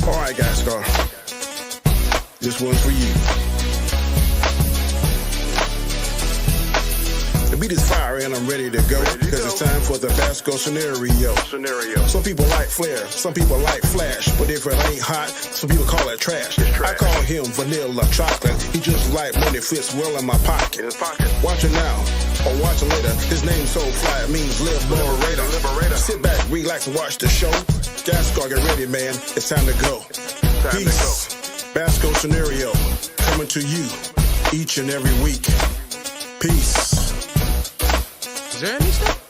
All right, guys, Scar. This one's for you. The beat is fire and I'm ready to go because it's time for the Basco scenario. Some people like flair, some people like flash, but if it ain't hot, some people call it trash. I call him vanilla chocolate. He just like money fits well in my pocket. Watch it now or watch it later. His name's so fly, it means liberator. Sit back, relax, and watch the show. Gascar, get ready, man. It's time to go. Peace. Basco scenario coming to you each and every week. Peace. Is there any stuff?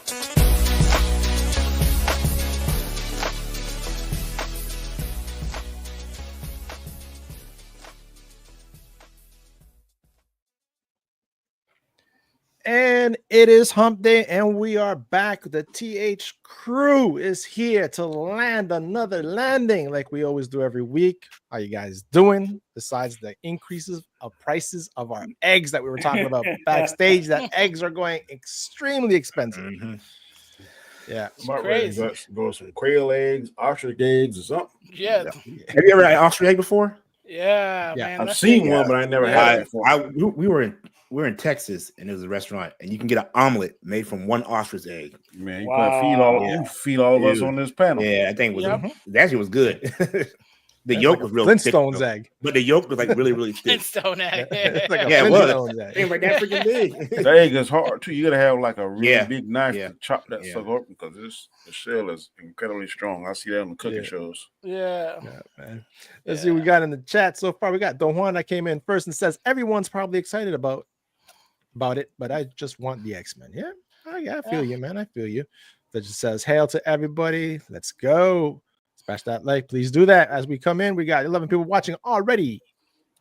And it is hump day, and we are back. The TH crew is here to land another landing like we always do every week. How you guys doing? Besides the increases of prices of our eggs that we were talking about backstage, that eggs are going extremely expensive. Mm-hmm. Yeah, Crazy. Go some quail eggs, ostrich eggs, or something. Yeah. Have you ever had ostrich egg before? Yeah, man. I've seen one, but I never had it before. We were in Texas, and there's a restaurant, and you can get an omelet made from one ostrich egg. Man, you can feed all of us on this panel. Yeah, I think it actually was good. The yolk was real Flintstone's thick, egg, but the yolk was like really, really thick. Flintstone egg. Yeah, it was. It was like that freaking big. The egg is hard too. You gotta have like a really big knife to chop that sucker open because the shell is incredibly strong. I see that on the cooking shows. Yeah, man. Let's see what we got in the chat so far. We got Don Juan that came in first and says everyone's probably excited about it, but I just want the X-Men. Yeah, I feel you, man. I feel you. That just says hail to everybody. Let's go. Smash that like, please do that as we come in. We got 11 people watching already.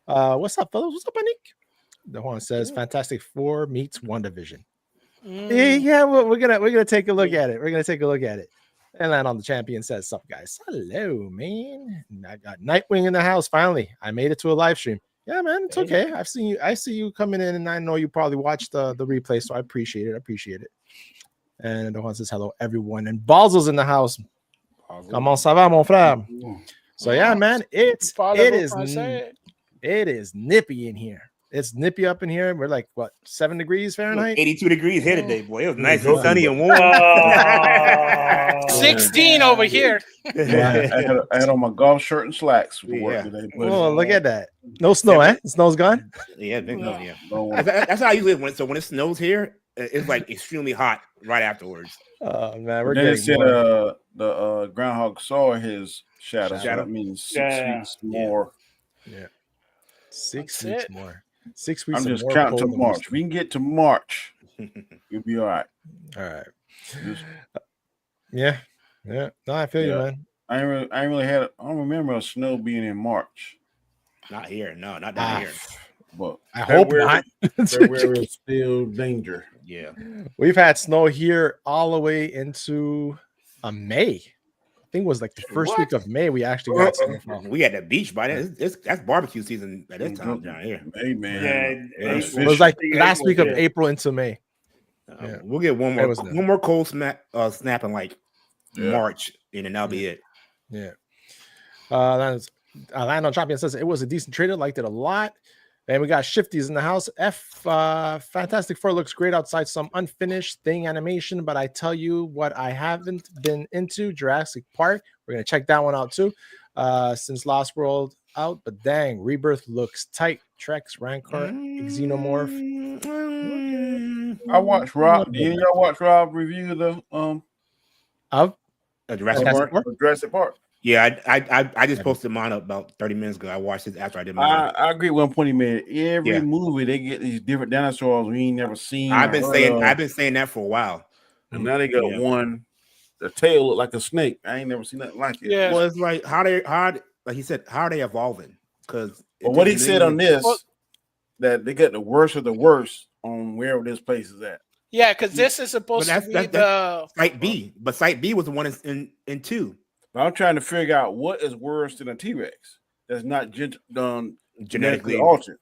What's up, fellas? What's up, Anik? The Juan says Fantastic Four meets WandaVision. Yeah, well, we're gonna take a look at it. We're gonna take a look at it. And Land on the Champion says, "Sup, guys? Hello, man. I got Nightwing in the house. Finally, I made it to a live stream. Yeah, man, it's okay. I see you coming in, and I know you probably watched the replay, so I appreciate it. And the Juan says, hello, everyone. And Balzo's in the house. Comment ça va, mon frère? So yeah, man, it is nippy in here. It's nippy up in here. We're like, what, 7 degrees Fahrenheit? 82 degrees here today, boy. It was nice and sunny and warm. 16 over here. I had on my golf shirt and slacks. Oh, look at that. No snow, eh? The snow's gone? Yeah, that's how I usually live. When it snows here, it's like extremely hot right afterwards. Oh, man. We're getting said the groundhog saw his shadow. So that means 6 weeks more. Yeah. 6 weeks more. 6 weeks. I'm just counting to March. If we can get to March, you'll be all right. All right. Yeah. No, I feel you, man. I don't remember a snow being in March. Not here. No, not down here. But I hope not. There is still danger. Yeah. We've had snow here all the way into May. I think it was like the first week of May we actually got snow. We had the beach by then. That's barbecue season at this time down here. Hey, man. It was like last week of April into May. We'll get one more cold snap in like March, and then that'll be it. Yeah. Land on Champion says it was a decent trailer, liked it a lot. And we got Shifties in the house. Fantastic Four looks great outside some unfinished thing animation, but I tell you what I haven't been into, Jurassic Park. We're going to check that one out too. Since Lost World out, but dang, Rebirth looks tight. Trex, Rancor, Xenomorph. I watched Rob. Did y'all watch Rob review the of Jurassic Park? Yeah, I just posted mine up about 30 minutes ago. I watched it after I did mine. I agree with one point he made. Every movie they get these different dinosaurs we ain't never seen. I've been saying that for a while. And now they got one. The tail look like a snake. I ain't never seen nothing like it. Yeah. Well, it's like like he said, how are they evolving? Because what he said on this, that they get the worst of the worst on wherever this place is at. Yeah, because this is supposed to be the Site B, but Site B was the one in 2. But I'm trying to figure out what is worse than a T-Rex that's not genetically altered.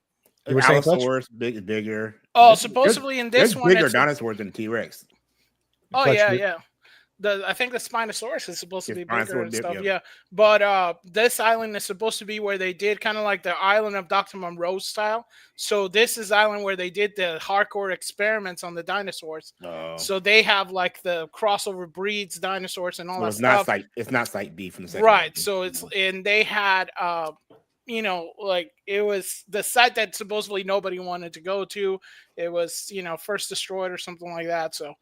Allosaurus bigger. Oh, supposedly in this one, bigger dinosaurs than T-Rex. Oh yeah. I think the Spinosaurus is supposed to be bigger and stuff. yeah. Yeah. But this island is supposed to be where they did kind of like the island of Dr. Monroe style. So this is island where they did the hardcore experiments on the dinosaurs. So they have like the crossover breeds dinosaurs and all that stuff. It's not site B from the second right. one. So it's and they had you know, like it was the site that supposedly nobody wanted to go to. It was, you know, first destroyed or something like that. So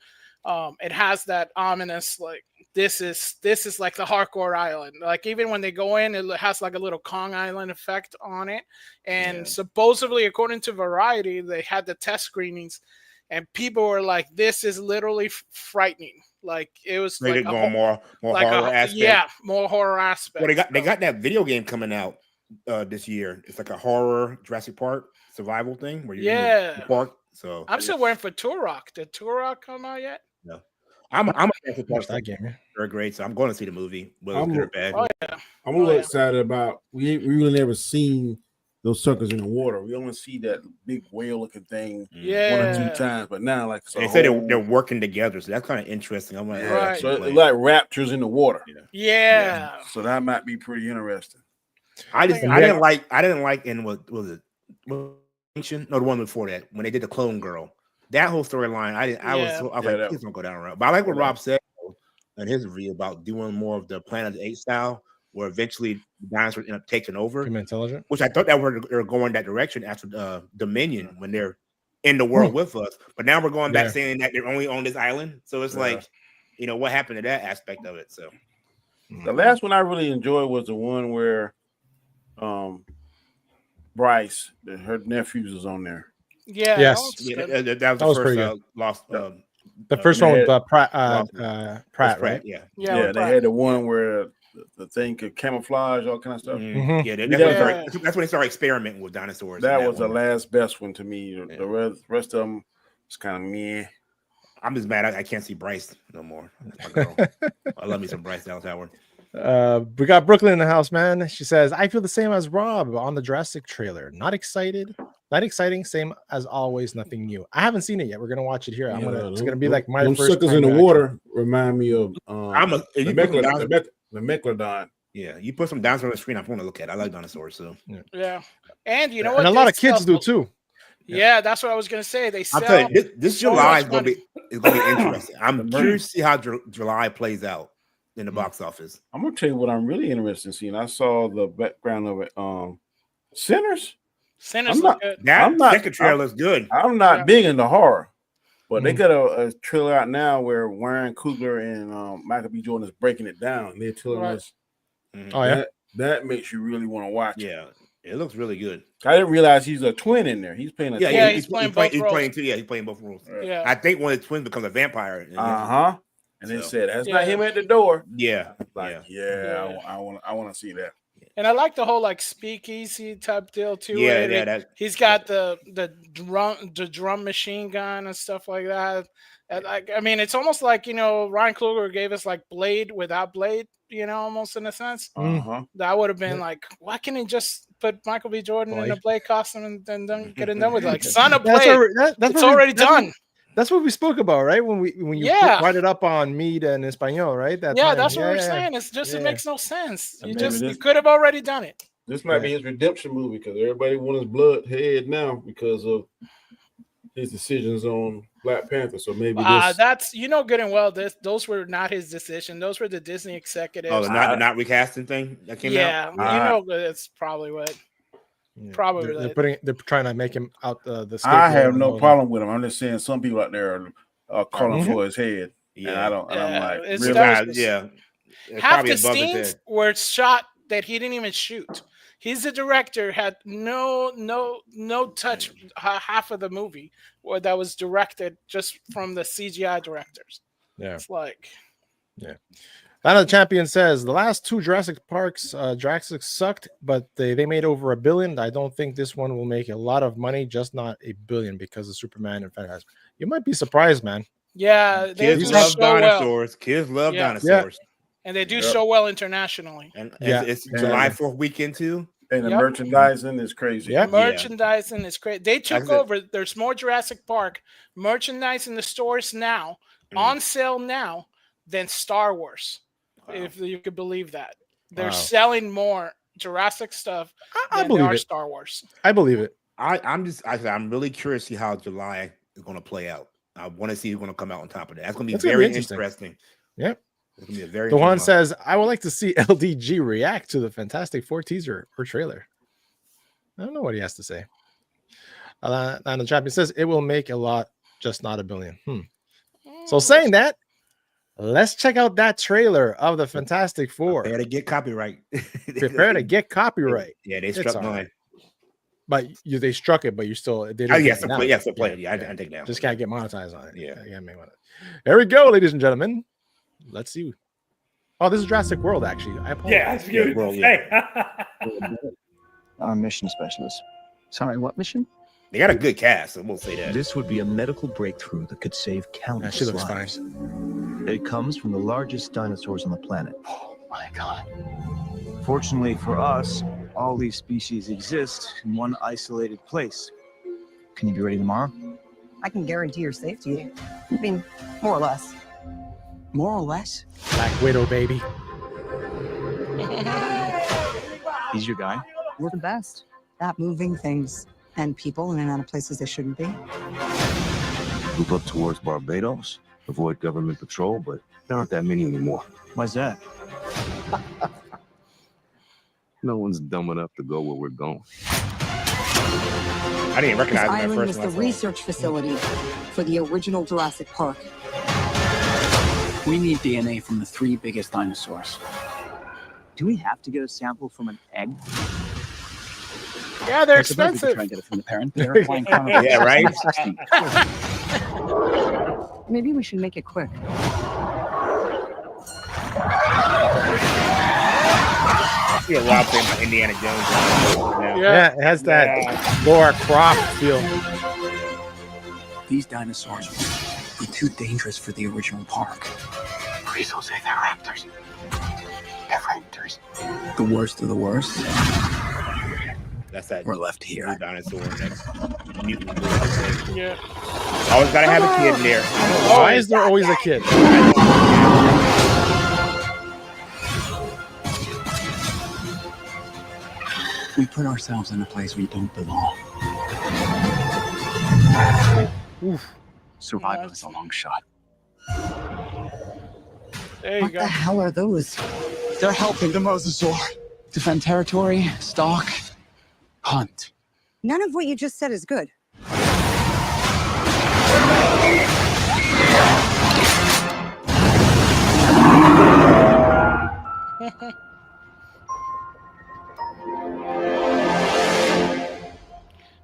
it has that ominous, like this is like the hardcore island. Like even when they go in, it has like a little Kong Island effect on it. And supposedly, according to Variety, they had the test screenings, and people were like, "This is literally frightening." Like it was they like go more like horror aspect. Yeah, more horror aspect. Well, they got that video game coming out this year. It's like a horror Jurassic Park survival thing where you're in the park. So I'm still waiting for Turok. Did Turok come out yet? No. I'm a fan of that game. They're great, so I'm going to see the movie. Whether it's good or bad. Oh yeah. I'm a little excited about. We really never seen those suckers in the water. We only see that big whale looking thing one or two times, but now like they said they're working together, so that's kind of interesting. I'm like, so it's like raptors in the water. Yeah. So that might be pretty interesting. I didn't like in what was it? No, the one before that when they did the clone girl. That whole storyline, I was like, please don't go down around. But I like what Rob said in his review about doing more of the Planet of the Apes style, where eventually dinosaurs end up taking over. Intelligent. Which I thought that they're going that direction after Dominion when they're in the world with us. But now we're going back saying that they're only on this island. So it's like, you know, what happened to that aspect of it? So the last one I really enjoyed was the one where Bryce, her nephews was on there. Yeah. Yes. That was the first lost. The first one with Pratt, right? Yeah. They had the one where the thing could camouflage, all kind of stuff. Mm-hmm. That's when they started experimenting with dinosaurs. That was the last best one to me. The rest of them was kind of meh. I'm just mad I can't see Bryce no more. I love me some Bryce Dallas Howard. We got Brooklyn in the house, man. She says, I feel the same as Rob on the Jurassic trailer. Not excited, not exciting. Same as always, nothing new. I haven't seen it yet. We're gonna watch it here. It's gonna be like my first suckers in the water. Remind me of the Megalodon. Yeah, you put some dinosaurs on the screen. I'm going to look at. I like dinosaurs, so yeah. And you know what? And a lot of kids do too. Yeah, that's what I was gonna say. They sell. I'll tell you, this July is gonna be interesting. I'm curious to see how July plays out in the box office. I'm gonna tell you what I'm really interested in seeing. I saw the background of it. Sinners. That second trailer is good. I'm not big into horror, but they got a trailer out now where Ryan Coogler and Michael B. Jordan is breaking it down. They're telling us, that makes you really want to watch it. Yeah, it looks really good. I didn't realize he's a twin in there. He's playing a he's playing both roles. He's playing both roles. Yeah, I think one of the twins becomes a vampire. And they said that's not him at the door. Yeah, I want to see that. And I like the whole like speakeasy type deal too. He's got the drum machine gun and stuff like that. And I mean, it's almost like, you know, Ryan Coogler gave us like Blade without Blade, you know, almost in a sense. That would have been like, why can't he just put Michael B. Jordan in a Blade costume and then get it done with like Son of Blade? It's already done. That's what we spoke about, right? When you brought it up on Mead and Espanol, right? That's what we're saying. It's just it makes no sense. You could have already done it. This might be his redemption movie because everybody wants his blood head now because of his decisions on Black Panther. So maybe that's good and well. Those were not his decision. Those were the Disney executives. Oh, not recasting thing that came out. Yeah, that's probably what. Probably they're trying to make him out the I have no problem with him. I'm just saying some people out there are calling for his head. Yeah, and I don't. And I'm like, really? Half the scenes were shot that he didn't even shoot. He's the director. Had no touch. Half of the movie that was directed just from the CGI directors. Yeah, it's like, Battle of the Champion says the last two Jurassic Parks, Jurassic sucked, but they made over $1 billion. I don't think this one will make a lot of money, just not $1 billion because of Superman and Fantastic. You might be surprised, man. Yeah, kids love dinosaurs. Well. Kids love dinosaurs, and they do so well internationally. And it's July 4th weekend too. And the merchandising is crazy. Yeah, merchandising is crazy. They took over. There's more Jurassic Park merchandise in the stores now, on sale now, than Star Wars. Wow. If you could believe that. They're selling more Jurassic stuff than they are Star Wars. I believe it. I'm really curious to see how July is going to play out. I want to see who's going to come out on top of that. That's going to be very interesting. Yep. It's going to be a very Dewan says, I would like to see LDG react to the Fantastic Four teaser or trailer. I don't know what he has to say. And the champion says, it will make a lot, just not $1 billion. So saying that, let's check out that trailer of the Fantastic Four. Prepare to get copyright. Prepare to get copyright. Yeah, they struck mine. But they struck it, but you still play it. Yeah, I take it down. Just can't get monetized on it. Yeah. There we go, ladies and gentlemen. Let's see. Oh, this is Jurassic World, actually. I apologize. Our mission specialist. Sorry, what mission? They got a good cast, so we'll say that. This would be a medical breakthrough that could save countless lives. It comes from the largest dinosaurs on the planet. Oh my God. Fortunately for us, all these species exist in one isolated place. Can you be ready tomorrow? I can guarantee your safety. I mean, more or less. More or less? Black Widow, baby. He's your guy? We're the best at moving things and people in and out of places they shouldn't be. Move up towards Barbados, avoid government patrol, but there aren't that many anymore. Why's that? No one's dumb enough to go where we're going. I didn't recognize this island is the research facility for the original Jurassic Park. We need DNA from the 3 biggest dinosaurs. Do we have to get a sample from an egg? Yeah, they're expensive. Try and get it from the parent. Yeah, right? Maybe we should make it quick. Yeah, a lot of things about Indiana Jones. Yeah, it has that Laura Croft feel. These dinosaurs were too dangerous for the original park. Please don't say they're raptors. They're raptors. The worst of the worst. That's that. We're left here. Dinosaur. That's mutant. Yeah. Always gotta have a kid in there. Why is there always a kid? We put ourselves in a place we don't belong. Oof. Survival is a long shot. There you What go. the hell are those? They're helping the mosasaur defend territory, stalk, hunt. None of what you just said is good.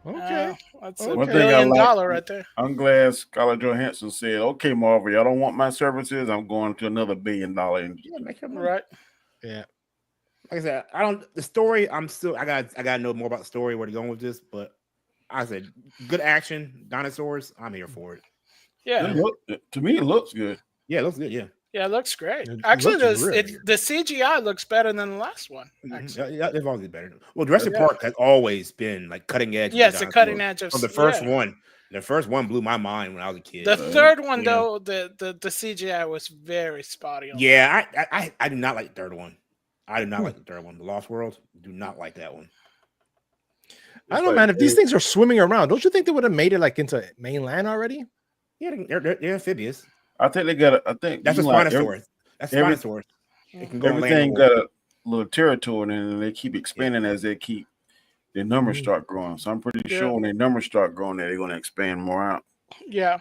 Okay. That's a One $1 thing I billion like- right there. I'm glad Scarlett Johansson said, "Okay, Marvel, y'all don't want my services. I'm going to another $1 billion." Right. Yeah. Like I said, I don't. The story, I gotta know more about the story, where they're going with this. But I said, good action, dinosaurs. I'm here for it. Yeah. To me, it looks good. Yeah, it looks good. Yeah. Yeah, it looks great. It Actually, looks really good. the CGI looks better than the last one. Actually. Yeah, they've always been better. Well, Jurassic Park has always been like cutting edge. Yeah, it's a cutting edge of from the first one. The first one blew my mind when I was a kid. The third one, though, the CGI was very spotty. Yeah, I do not like the third one. I do not like the third one. The Lost World. Do not like that one. I don't know, man. If these things are swimming around, don't you think they would have made it like into mainland already? Yeah, they're amphibious. I think they got. I think that's a Spinosaurus. That's Spinosaurus. Everything got a little territory, and they keep expanding as they keep their numbers start growing. So I'm pretty sure when their numbers start growing, they're going to expand more out. Yeah.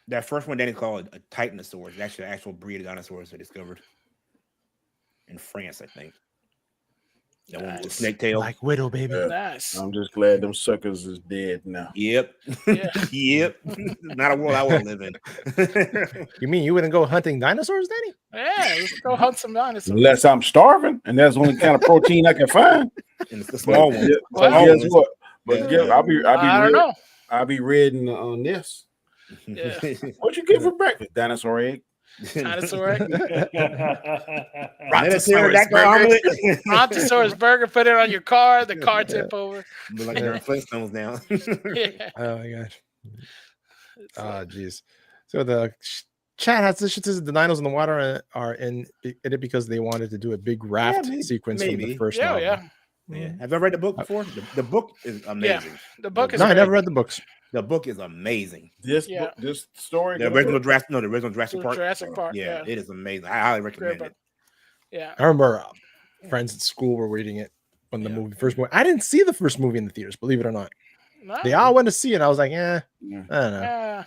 That first one, they call it a Titanosaurus. It's actually an actual breed of dinosaurs they discovered in France, I think. That one with the snake tail. Like Widow, baby. Yeah. Nice. I'm just glad them suckers is dead now. Yep. Yeah. Yep. Not a world I want to live in. You mean you wouldn't go hunting dinosaurs, Danny? Yeah, let's go hunt some dinosaurs. Unless I'm starving, and that's the only kind of protein I can find. And it's the small one. Guess what? But I'll be reading on this. Yeah. What you get for breakfast? Dinosaur egg. Dinosaur egg. Brontosaurus burger. Put it on your car. The car tip over. Like they're Flintstones down. Yeah. Oh my gosh. Oh jeez. So the Chat has this. The dinos in the water are in it because they wanted to do a big raft sequence from the first album. Yeah. Have you ever read the book before? The book is amazing. Yeah, the book is. No, I never read the books. The book is amazing. This book, this story, the original Jurassic, the original Jurassic Park. Jurassic Park. Yeah, it is amazing. I highly recommend it. Yeah, I remember friends at school were reading it when the first movie. I didn't see the first movie in the theaters, believe it or not. No. They all went to see it. I was like, I don't know.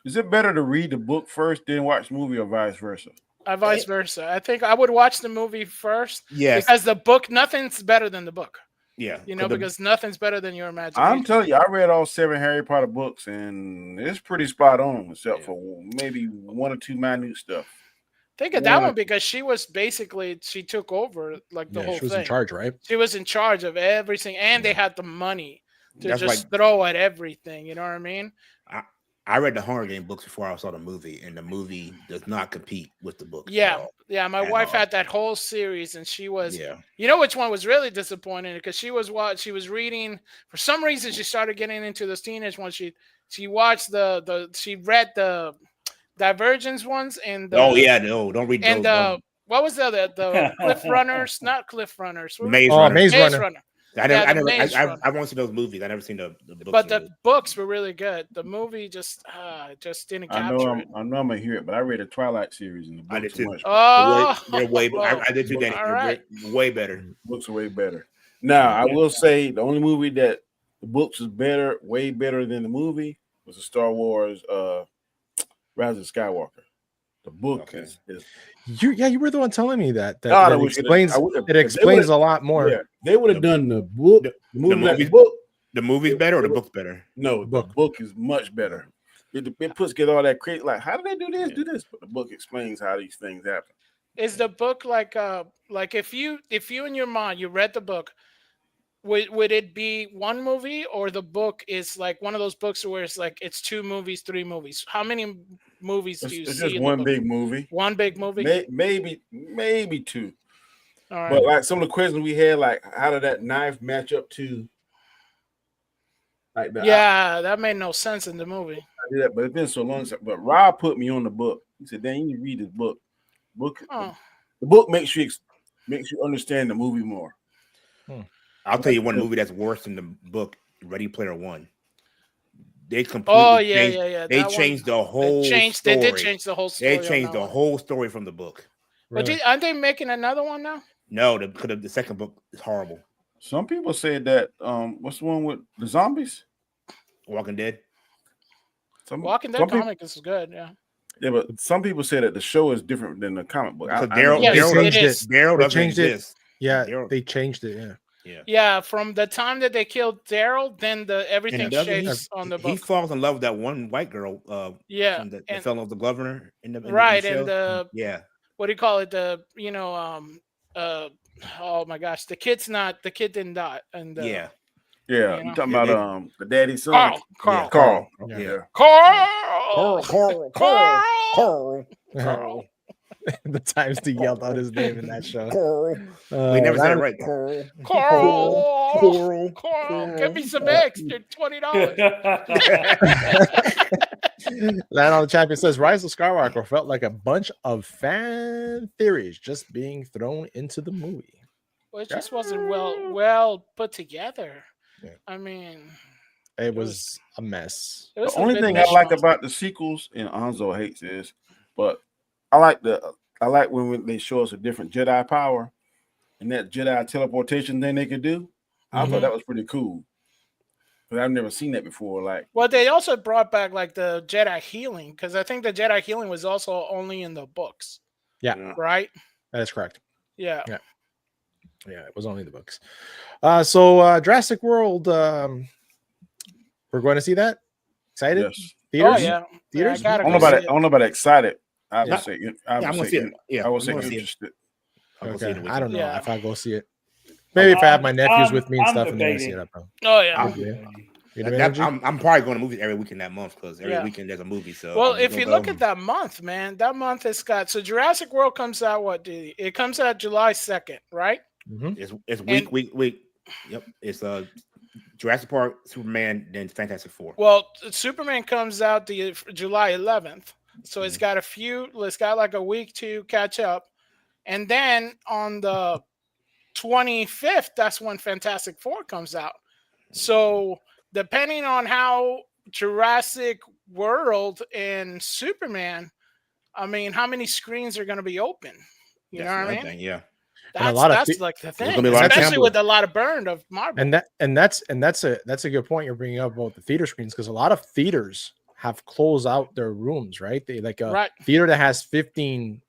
Is it better to read the book first, then watch the movie, or vice versa? Vice versa. I think I would watch the movie first. Yes. Because the book, nothing's better than the book. Yeah. Because nothing's better than your imagination. I'm telling you, I read all 7 Harry Potter books, and it's pretty spot on, except for maybe 1 or 2 minute stuff. Think of that one because she was basically, she took over like the whole thing. She was in charge, right? She was in charge of everything, and they had the money to throw at everything. You know what I mean? I read the Hunger Games books before I saw the movie, and the movie does not compete with the book. Yeah, my wife had that whole series, and she was. Yeah. You know which one was really disappointing because she was reading. For some reason, she started getting into those teenage ones. She watched she read the Divergence ones and don't read those. And what was the Cliff Runners? Not Cliff Runners. Maze Runner. Maze Runner. I want to see those movies. I never seen the books. But the books were really good. The movie just didn't capture it. I know I'm gonna hear it, but I read the Twilight series and the books. I did too. Much. They're way. I did too. They're way better. Books are way better. Now I will say the only movie that the books is better, way better than the movie, was the Star Wars Rise of Skywalker. The book is you were the one telling me that it explains a lot more. Yeah, they would have done the book. The movie's better or the book's better? No, the book is much better. It puts together all that crazy, like how do they do this, do this? But the book explains how these things happen. Is the book like if you in your mind you read the book, would it be one movie or the book is like one of those books where it's like it's 2 movies, 3 movies? How many movies do you see? It's just one big movie. One big movie? Maybe 2. All right. But like some of the questions we had, like how did that knife match up to like that made no sense in the movie. I did that, but it's been so long. But Rob put me on the book. He said, "Dan, you need to read this book. The book makes you understand the movie more." I'll tell you one movie that's worse than the book, Ready Player One. They completely They changed the whole story. They did change the whole story. They changed the whole story from the book. But aren't they making another one now? No, the second book is horrible. Some people said that what's the one with the zombies? Walking Dead. Walking Dead comic is good, yeah. Yeah, but some people say that the show is different than the comic book. Daryl doesn't exist. Yeah, they changed it. Yeah, from the time that they killed Daryl, then everything shapes on the book. He falls in love with that one white girl. That fell in love with the governor in the show. What do you call it? Oh my gosh, the kid didn't die. And you talking about the daddy's son, Carl. Carl. The times they yelled out his name in that show. They never said it right. Carl. Give me some eggs. They're $20. Land on the Champion says Rise of Skywalker felt like a bunch of fan theories just being thrown into the movie. Well, it just wasn't well put together. Yeah. I mean, it was a mess. The only thing I like about the sequels, and Anzo hates this, but I like when they show us a different Jedi power and that Jedi teleportation thing they could do. I thought that was pretty cool. But I've never seen that before. Well, they also brought back like the Jedi healing because I think the Jedi healing was also only in the books. Yeah. Right? That is correct. Yeah. Yeah, it was only the books. So Jurassic World, we're going to see that? Excited? Yes. Theaters? Oh, yeah. Theaters? I don't know about excited. I would say interested. Okay. I don't know if I go see it. Maybe if I have my nephews with me and stuff and then see it. Oh yeah. I'm probably going to movies every weekend that month because every weekend there's a movie. So well, if you look at that month, man, that month has got Jurassic World comes out it comes out July 2nd, right? Mm-hmm. It's week. Yep. It's Jurassic Park, Superman, then Fantastic Four. Well, Superman comes out the July 11th. So it's got like a week to catch up. And then on the 25th, that's when Fantastic Four comes out. So depending on how Jurassic World and Superman, I mean, how many screens are going to be open? You know what I mean? Yeah. That's like the thing, especially with a lot of burn of Marvel. And that's a good point you're bringing up about the theater screens, because a lot of theaters have closed out their rooms, right? They like a theater that has 15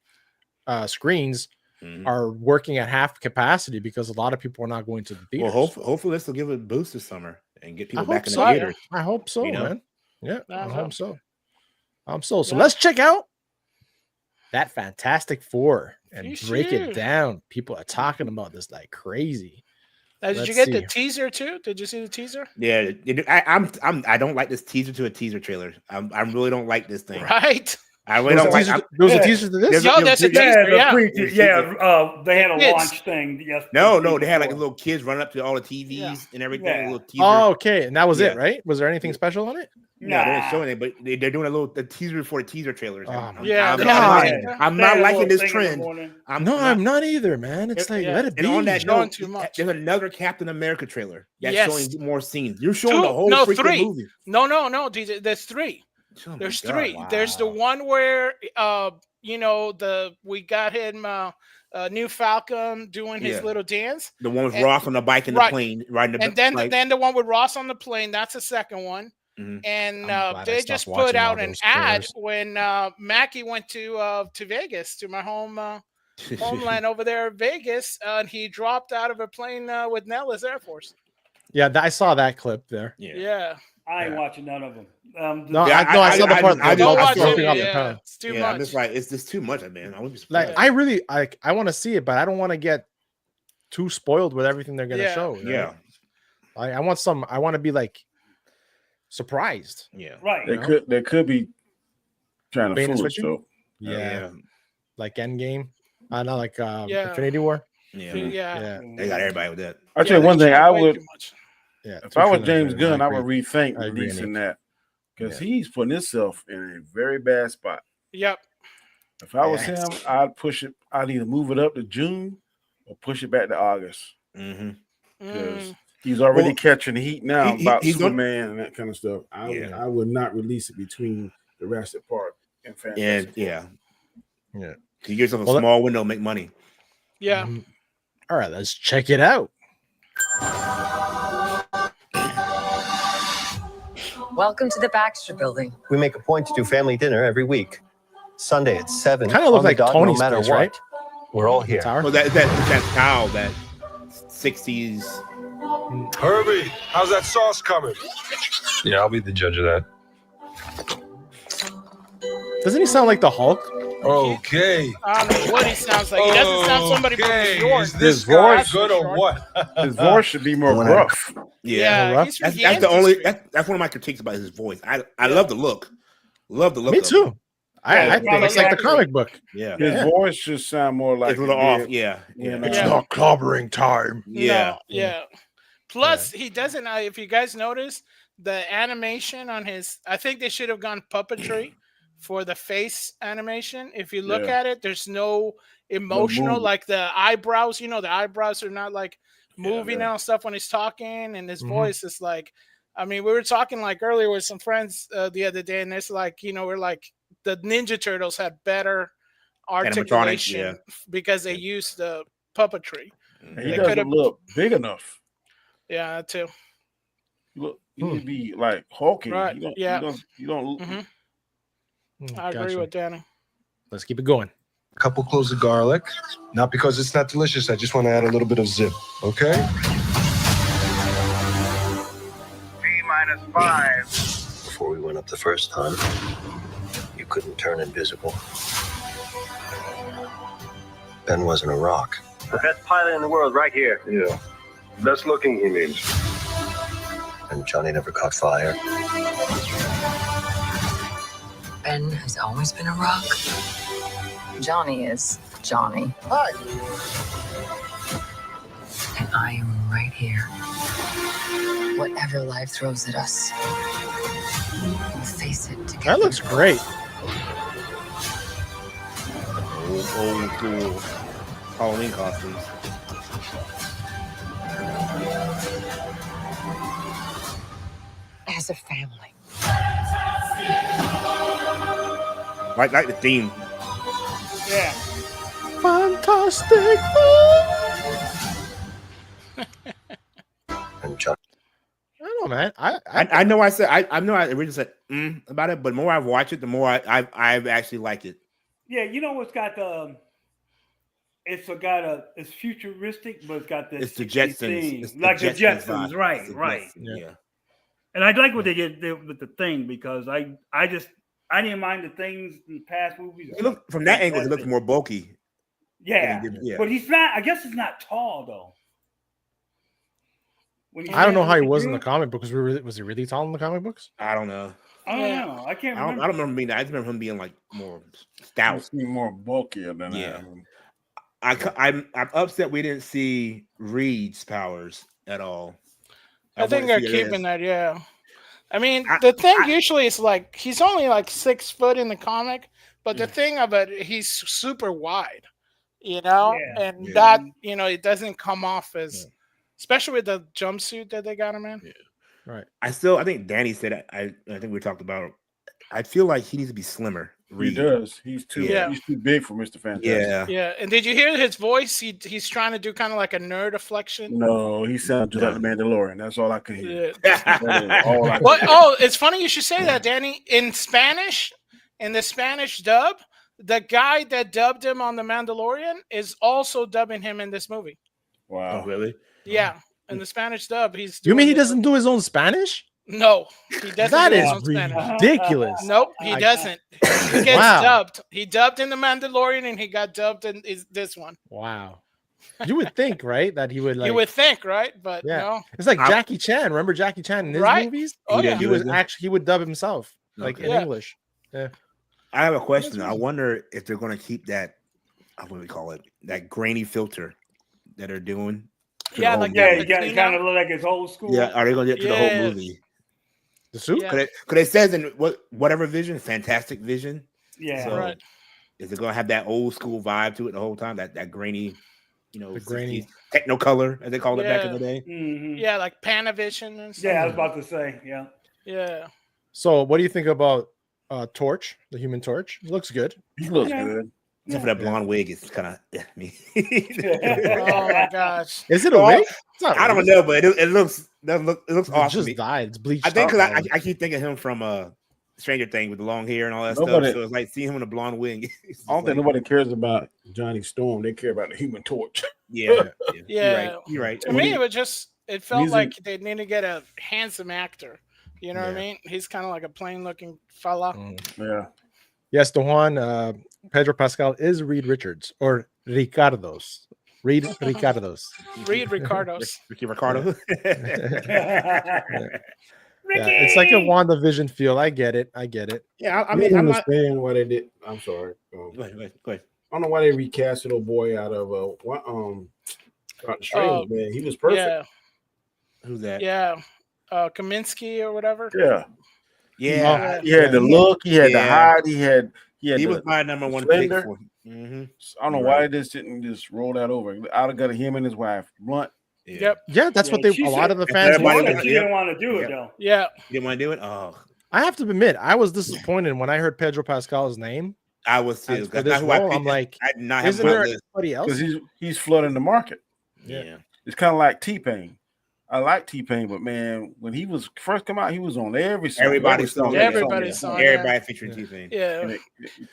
screens are working at half capacity because a lot of people are not going to the theaters. Well, hopefully this will give it a boost this summer and get people back in the theaters. I hope so, man. Yeah, I hope so. So let's check out that Fantastic Four and break it down. People are talking about this like crazy. Did you get the teaser too? Did you see the teaser? Yeah, I don't like this teaser to a teaser trailer. I really don't like this thing. Right. I really don't like. There was a teaser to this. No, there's a teaser. They had a launch thing. Yes. No, they had like little kids running up to all the TVs and everything. Yeah. Little teaser. Oh, okay, and that was it, right? Was there anything special on it? No, they didn't show anything, but they're doing a teaser for the teaser trailers. I'm not liking this trend. I'm not either, man. It's like let it be. And on that note, too much. There's another Captain America trailer that's showing more scenes. You're showing the whole freaking movie. No, DJ. There's three. There's three. Wow. There's the one where we got him new Falcon doing his little dance. The one with Ross on the bike and the plane riding the and then the one with Ross on the plane. That's the second one. Mm-hmm. And they just put out an ad when Mackie went to Vegas, to my homeland over there, Vegas, and he dropped out of a plane with Nellis Air Force. Yeah, I saw that clip there. Yeah. I ain't watching none of them. I saw the part. It's too much. I'm just like, it's just too much, man. I want to see it, but I don't want to get too spoiled with everything they're going to show. Yeah. I want to be like surprised. Yeah. Right. They could be trying to fool us. So. Yeah. Like Endgame. Not like Infinity War. Yeah. They got everybody with that. I'll tell you one thing. I would. Yeah, if I was James Gunn, I would rethink releasing that, because he's putting himself in a very bad spot. Yep. If I was him, I'd push it. I'd either move it up to June or push it back to August. Because he's already catching heat now about Superman and that kind of stuff. I would not release it between the Jurassic Park and Fantastic. Yeah. You get yourself a small window, make money. Yeah. All right, let's check it out. Welcome to the Baxter Building. We make a point to do family dinner every week. Sunday at 7. Kind of look like Tony's place, no right? We're all here. Well, that's Kyle, that 60s. Herbie, how's that sauce coming? Yeah, I'll be the judge of that. Doesn't he sound like the Hulk? Okay. I don't know what he sounds like. He doesn't sound somebody from New York. Is this voice good or what? His voice should be more rough. Yeah, that's the only. That's one of my critiques about his voice. I love the look. Love the look. Me too. I think it's like the comic book. Yeah, his voice just sound more like it's a little off. Yeah. It's not clobbering time. Yeah. Plus, he doesn't. If you guys notice the animation on his, I think they should have gone puppetry for the face animation. If you look at it, there's no emotional, like the eyebrows. The eyebrows are not like moving and stuff when he's talking, and his voice is like. I mean, we were talking like earlier with some friends the other day, and it's like, we're like the Ninja Turtles had better articulation because they used the puppetry. He doesn't look big enough. Yeah, that too. Look, you would be like hulking. Right. You don't. I agree with Danny. Let's keep it going. A couple cloves of garlic. Not because it's not delicious. I just want to add a little bit of zip. Okay. T-5. Before we went up the first time, you couldn't turn invisible. Ben wasn't a rock. The best pilot in the world right here. Yeah. Best looking, he means. And Johnny never caught fire. Ben has always been a rock. Johnny is Johnny. Hi. And I am right here. Whatever life throws at us, we'll face it together. That looks great. old school Halloween costumes. As a family. Like the theme. Yeah. Fantastic. I don't know, man. I know I said I know I originally said about it, but the more I've watched it, the more I've actually liked it. Yeah, you know what's got the it's futuristic, but it's got this. It's the Jetsons. It's like the Jetsons, right? Jetsons, yeah. And I like what they did with the thing because I didn't mind the things in past movies. From that angle, he looks more bulky. Yeah, but he's not. I guess he's not tall though. I don't know how he was in the comic books. Was he really tall in the comic books? I don't know. I don't know. I can't remember. I don't remember being that. I just remember him being like more stout, more bulkier than that. I'm upset we didn't see Reed's powers at all. I think they're keeping that. Yeah. I mean, the thing usually is like he's only like 6 foot in the comic, but the thing of it, he's super wide, you know, and that it doesn't come off as, especially with the jumpsuit that they got him in. Yeah. Right. I think Danny said I think we talked about. I feel like he needs to be slimmer. He does. He's too big for Mr. Fantastic. Yeah. And did you hear his voice? He's trying to do kind of like a nerd afflection. No, he sounds just like the Mandalorian. That's all I can hear. It's funny you should say that, Danny. In Spanish, in the Spanish dub, the guy that dubbed him on the Mandalorian is also dubbing him in this movie. Wow. Oh, really? Yeah. In the Spanish dub, he's. You mean he doesn't do his own Spanish? No, he doesn't. That do is his own Spanish. ridiculous. Nope, he doesn't. He gets dubbed. He dubbed in the Mandalorian, and he got dubbed in this one. Wow. You would think, right, that he would like. You would think, right? But no. It's like Jackie Chan. Remember Jackie Chan in his movies? Oh yeah. He would dub himself like in English. Yeah. I have a question. I wonder if they're going to keep that. What do we call it? That grainy filter that they're doing. Yeah, like you kind of look like it's old school. Yeah, are they going to get to the whole movie? The suit? Because it says in whatever vision, fantastic vision. Yeah, so right. Is it going to have that old school vibe to it the whole time? That grainy, the grainy Technicolor, as they called it back in the day. Mm-hmm. Yeah, like Panavision and stuff. Yeah, I was about to say. Yeah. Yeah. So, what do you think about Torch, the Human Torch? He looks good. He looks good. Except for that blonde wig, it's kind of me. Oh my gosh! Is it a wig? I don't know, but it looks awesome. It just dyed. It's bleached. I think because I keep thinking of him from Stranger Things with the long hair and all that stuff. So it's like seeing him in a blonde wig. I don't think nobody cares about Johnny Storm. They care about the Human Torch. Yeah. You're right. To me, it felt like they need to get a handsome actor. You know what I mean? He's kind of like a plain looking fella. Yeah. Yes, Juan, Pedro Pascal is Reed Richards or Ricardo's. Reed Ricardo's. Reed Ricardo's. Ricky Ricardo. Yeah, it's like a WandaVision feel. I get it. Yeah, I mean, I'm understand why they did. I'm sorry. Go ahead. I don't know why they recast little boy out of Doctor Strange. Man, he was perfect. Yeah. Who's that? Yeah, Kaminsky or whatever. Yeah. Yeah, he had the look. He had the height. He was my number one pick. I don't know why they didn't just roll that over. I'd have got him and his wife. Blunt. Yep. Yeah, that's what a lot of the fans wanted. She didn't want to do it though. Yeah. You didn't want to do it? Oh. I have to admit, I was disappointed when I heard Pedro Pascal's name. I was too. For this role, I'm like, isn't there anybody else? Because he's flooding the market. Yeah. It's kind of like T-Pain. I like T-Pain, but man, when he was first come out, he was on every song. Everybody's song. Everybody featuring T-Pain. Yeah.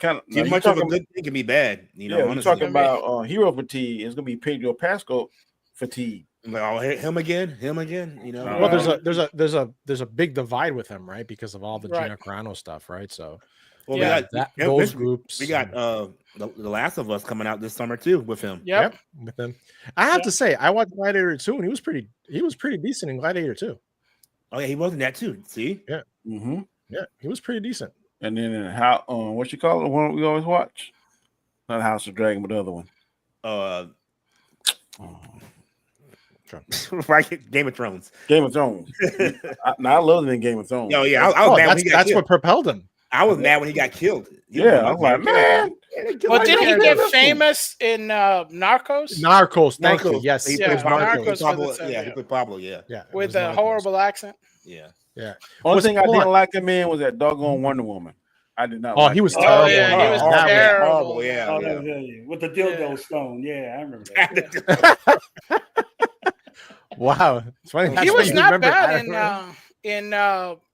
Kind of too much of a good thing can be bad. You know, we're talking about hero fatigue. It's gonna be Pedro Pascal fatigue. Like, oh, him again. You know. Well, there's a big divide with him, right? Because of all the Gina Carano stuff, right? So, we got those groups. We got the Last of Us coming out this summer too with him. Yep. With him. I have to say, I watched Gladiator 2, and he was pretty decent in Gladiator 2. Oh yeah, he was in that too. See? Yeah. Mm-hmm. Yeah, he was pretty decent. And then what you call it? The one we always watch? Not House of Dragon, but the other one. Right, Game of Thrones. I love him in Game of Thrones. Oh yeah, I was mad when he got that's killed. what propelled him. I was mad when he got killed. Yeah, I'm like, man. But didn't he get famous in Narcos? Narcos, thank you. Yes, he yeah, played Pablo. Narcos Pablo, for the yeah, he played Pablo. Yeah, with a horrible accent. Yeah. Only thing I didn't like him in was that doggone Wonder Woman. I did not. Oh, like he was him. terrible. Yeah, he was terrible. Yeah, Oh, yeah. with the dildo stone. Yeah, I remember that. Wow, it's funny. He was not bad in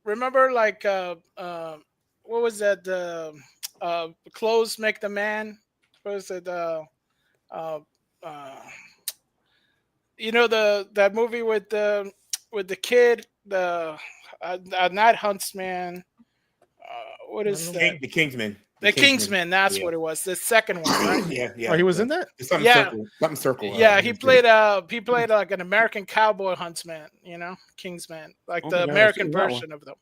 remember like what was that clothes make the man, what was it you know that movie with the kid, the not Huntsman, what is that? The Kingsman. The Kingsman, that's what it was. The second one, right? Yeah. Oh, he was in that? Something circle. Yeah, he played like an American cowboy huntsman, you know, Kingsman, like the American version of them.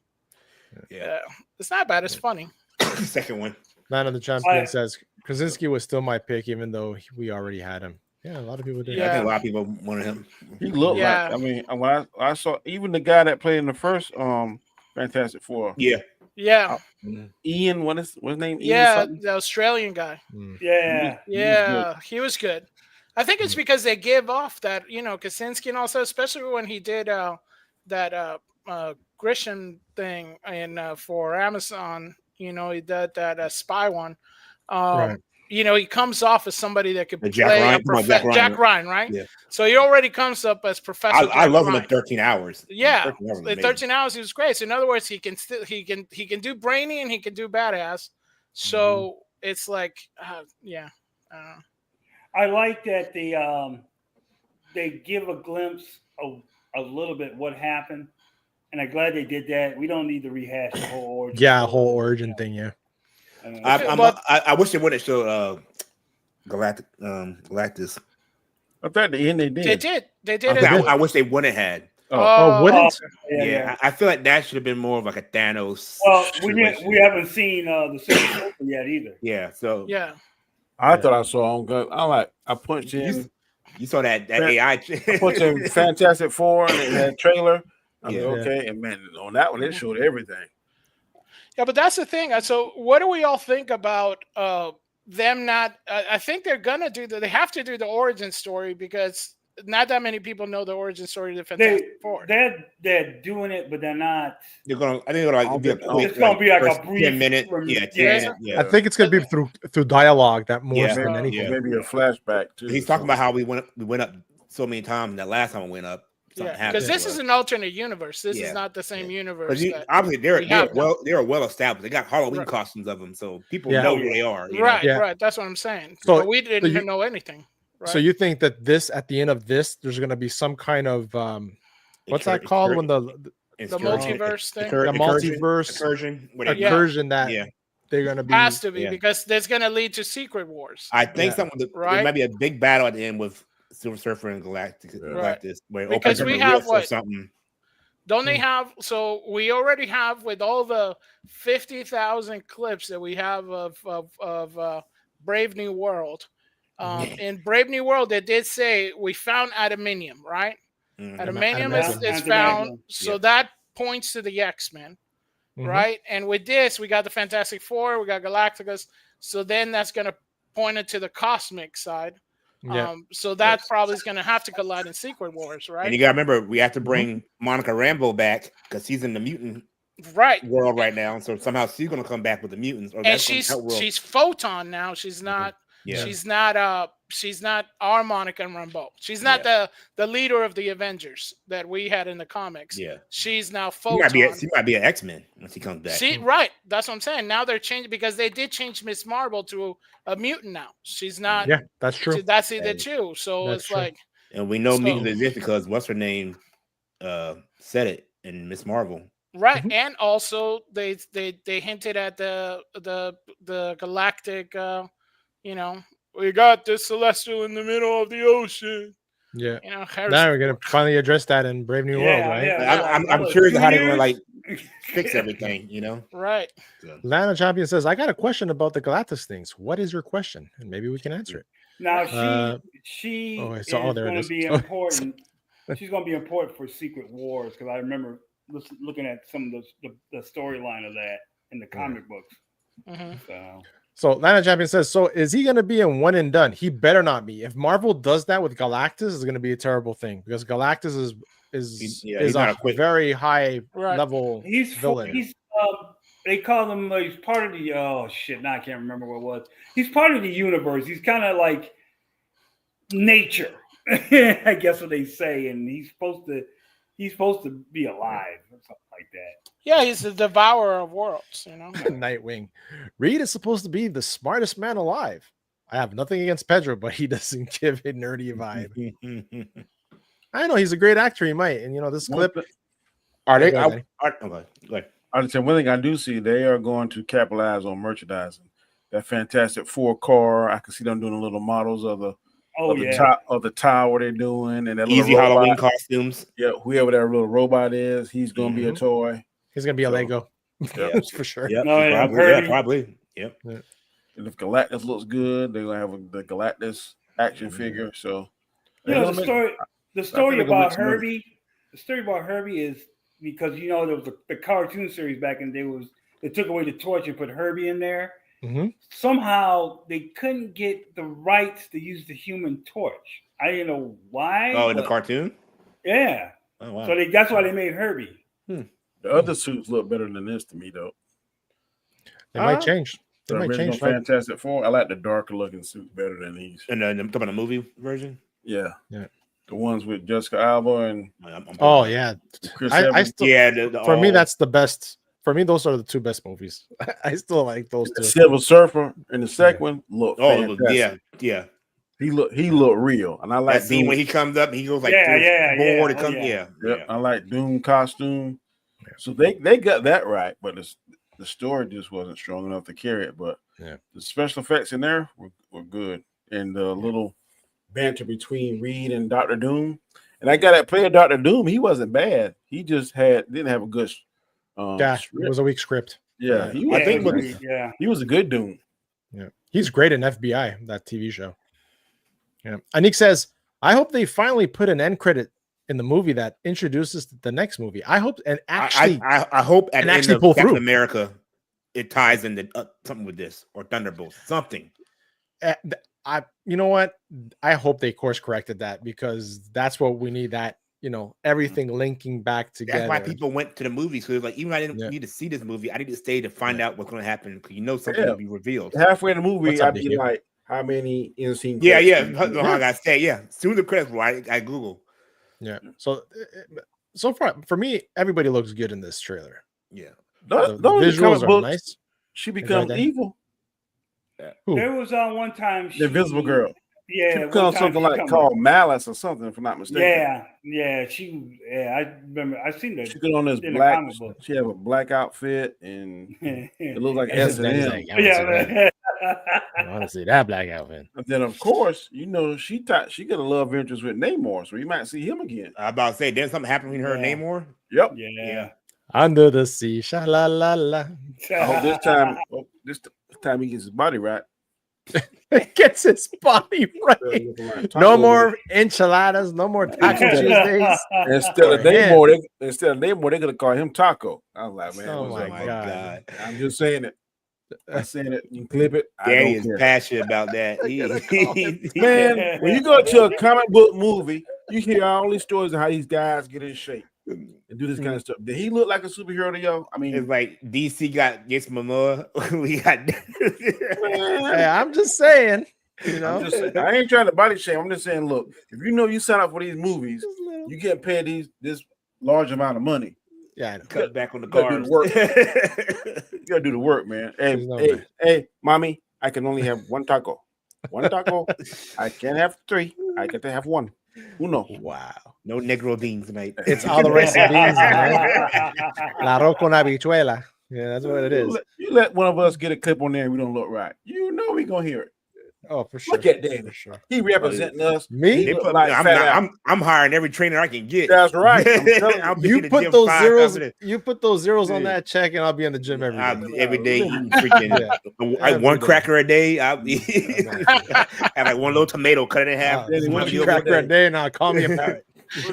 Yeah. It's not bad. It's funny. Second one. Man of the Champion says Krasinski was still my pick, even though we already had him. Yeah, a lot of people did. I think a lot of people wanted him. He looked like. I mean, when I saw even the guy that played in the first Fantastic Four. Yeah. Ian, what's his name? Yeah, Ian the Australian guy. Yeah. He was good. I think it's because they give off that, you know, Kaczynski, and also especially when he did that Grisham thing for Amazon, you know, he did that spy one. Right. You know, he comes off as somebody that could play Jack Ryan, right? Yeah. So he already comes up as Professor. I love him in 13 Hours. Yeah, 13 Hours he was great. So in other words, he can do brainy and he can do badass. So it's like, I like that they give a glimpse of a little bit what happened, and I'm glad they did that. We don't need to rehash the whole origin. Yeah, whole origin thing. Yeah. I wish they wouldn't show Galactus. I thought at the end they did. They did. I wish they wouldn't had. Wouldn't? Yeah, I feel like that should have been more of like a Thanos. Well, we haven't seen the Silver Surfer yet either. Yeah, so I thought I saw him. I punched in. You saw that AI. I punched in Fantastic Four and that trailer. I mean, okay, and man, on that one it showed everything. Yeah, but that's the thing. So, what do we all think about them not? I think they're gonna do that. They have to do the origin story because not that many people know the origin story of the Fantastic Four. They're doing it, but they're not. They're gonna. I think they're like. It's gonna be like a brief 10-minute. I think it's gonna be through dialogue that more than anything. Maybe a flashback too. He's talking about how we went up so many times. And that last time we went up. Because this is an alternate universe. This is not the same universe. Obviously, they're well established. They got Halloween costumes of them, so people know who they are. Right. That's what I'm saying. So we didn't even know anything. Right? So you think that at the end of this, there's going to be some kind of what's that called when the multiverse thing? The multiverse incursion that they're going to be has to be because there's going to lead to Secret Wars. I think there might be a big battle at the end with Silver Surfer and Galactus. Because we have something. Don't they have? So we already have with all the 50,000 clips that we have of Brave New World. In Brave New World, they did say we found adamantium, right? Adamantium is found, so that points to the X-Men, right? And with this, we got the Fantastic Four, we got Galacticus, so then that's going to point it to the cosmic side. So that probably is going to have to collide in Secret Wars, right? And you got to remember, we have to bring Monica Rambeau back because she's in the mutant world right now. So somehow she's going to come back with the mutants. And she's Photon now. She's not. She's not our Monica Rambeau. She's not the leader of the Avengers that we had in the comics. Yeah, she's now Photon. She might be an X-Men when she comes back. Right. That's what I'm saying. Now they're changing because they did change Miss Marvel to a mutant now. She's not. Yeah, that's true. That's either two. So it's like. And we know mutants exist because what's her name said it in Miss Marvel. Right, and also they hinted at the galactic. We got this celestial in the middle of the ocean. Yeah. Now we're gonna finally address that in Brave New World, right? I'm curious how they're gonna fix everything, Right. Lana Champion says, I got a question about the Galactus things. What is your question? And maybe we can answer it. Now she is going to be important. She's going to be important for Secret Wars because I remember looking at some of the storyline of that in the comic books. So Lana Champion says, so is he going to be in One and Done? He better not be. If Marvel does that with Galactus, it's going to be a terrible thing because Galactus is a very high level villain. They call him, he's part of the, I can't remember what it was. He's part of the universe. He's kind of like nature, I guess what they say. And he's supposed to be alive or something like that. Yeah, he's the devourer of worlds, Nightwing. Reed is supposed to be the smartest man alive. I have nothing against Pedro, but he doesn't give a nerdy vibe. I know he's a great actor. He might. And, this clip. Are they? I would say one thing I do see, they are going to capitalize on merchandising. That Fantastic Four car, I can see them doing the little models of the tower they're doing, and that easy Halloween costumes. Yeah, whoever that little robot is, he's going to be a toy. He's going to be a Lego. Yeah, for sure. Yep. Probably. Yep. Yeah. And if Galactus looks good, they're going to have the Galactus action figure. So, the story about Herbie is because there was the cartoon series back in the day they took away the torch and put Herbie in there. Mm-hmm. Somehow they couldn't get the rights to use the Human Torch. I didn't know why. Oh, in the cartoon? Yeah. Oh, wow. So that's why they made Herbie. The other suits look better than this to me, though. They might change. They might change. Fantastic Four. I like the darker looking suits better than these. And then talking about the movie version? Yeah. The ones with Jessica Alba and Chris Evans. I still, for me, that's the best. For me, those are the two best movies. I still like those two. Silver Surfer and the second one look fantastic. Yeah. He looked real, and I like that scene when he comes up and he goes like board. I like Doom costume. So they got that right, but the story just wasn't strong enough to carry it. But the special effects in there were good, and the little banter between Reed and Dr. Doom. And I got that player Dr. Doom. He wasn't bad. He just didn't have a good. It was a weak script. Yeah, he was a good Doom. Yeah, he's great in FBI, that TV show. Yeah, Anik says, I hope they finally put an end credit in the movie that introduces the next movie. I hope, and actually, I hope at the end of pull Captain through. America, it ties into something with this or Thunderbolts, something. You know what? I hope they course corrected that because that's what we need. That everything linking back together. That's why people went to the movies. So like, even I didn't need to see this movie. I need to stay to find out what's going to happen because something will be revealed. Halfway in the movie, I'd be like, how many in-scene? Yeah. I gotta say, yeah. As soon as the credits roll, I Google. Yeah. So far, for me, everybody looks good in this trailer. Yeah. The visuals are nice. She becomes evil. Who? There was one time the Invisible Girl. Yeah, she becomes something called Malice or something, if I'm not mistaken. I remember. I seen that. She got on this black. She have a black outfit, and it looks like S&M. I want to see that black outfit. And then, of course, she got a love interest with Namor, so you might see him again. I about to say, did something happen between her and Namor? Yep. Yeah. Under the sea, sha la la la. I hope this time he gets his body right. He gets his body right. No more enchiladas, no more Taco Tuesdays. Instead of Namor, they're gonna call him Taco. I was like, man, oh my God. I'm just saying it. I'm saying it. You can clip it. Danny is passionate about that. Man, when you go to a comic book movie, you hear all these stories of how these guys get in shape and do this kind of stuff. Did he look like a superhero to y'all? I mean, it's like DC got Jason Momoa. We got. Hey, I'm just saying. I ain't trying to body shame. I'm just saying, look, if you sign up for these movies, you get paid this large amount of money. Yeah, I know. Cut back on the cars. You gotta do the work, man. Hey, mommy, I can only have one taco. One taco. I can't have 3. I get to have 1. Uno. Wow. No negro beans tonight. It's all the rest of beans, man. La arroz con habichuela. Yeah, that's what it is. You let one of us get a clip on there and we don't look right. We gonna hear it. Oh, for sure. Look at Danny. Sure. He representing us. Me? I'm hiring every trainer I can get. That's right. You put those zeros on that check, and I'll be in the gym every day. Eating freaking one cracker a day. I'll be have like one little tomato cut it in half. One cracker a day, and I'll call me a parrot.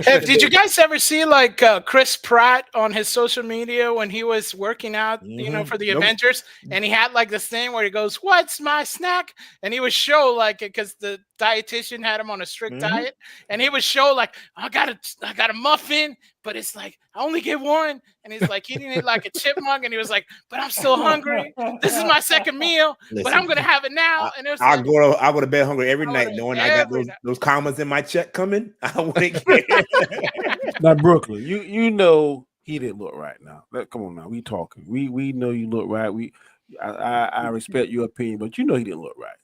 Did you guys ever see like Chris Pratt on his social media when he was working out, for the Avengers, and he had like this thing where he goes, "What's my snack?" and he would show like it because the dietitian had him on a strict diet, and he would show like, I got a muffin, but it's like I only get one, and he's like eating it like a chipmunk, and he was like, but I'm still hungry. This is my second meal, but I'm gonna have it now. And it was I go to bed hungry every night, knowing I got those commas in my check coming. I wouldn't care. Now, Brooklyn, you know he didn't look right now. Come on now, we talking. We know you look right. I respect your opinion, but you know he didn't look right.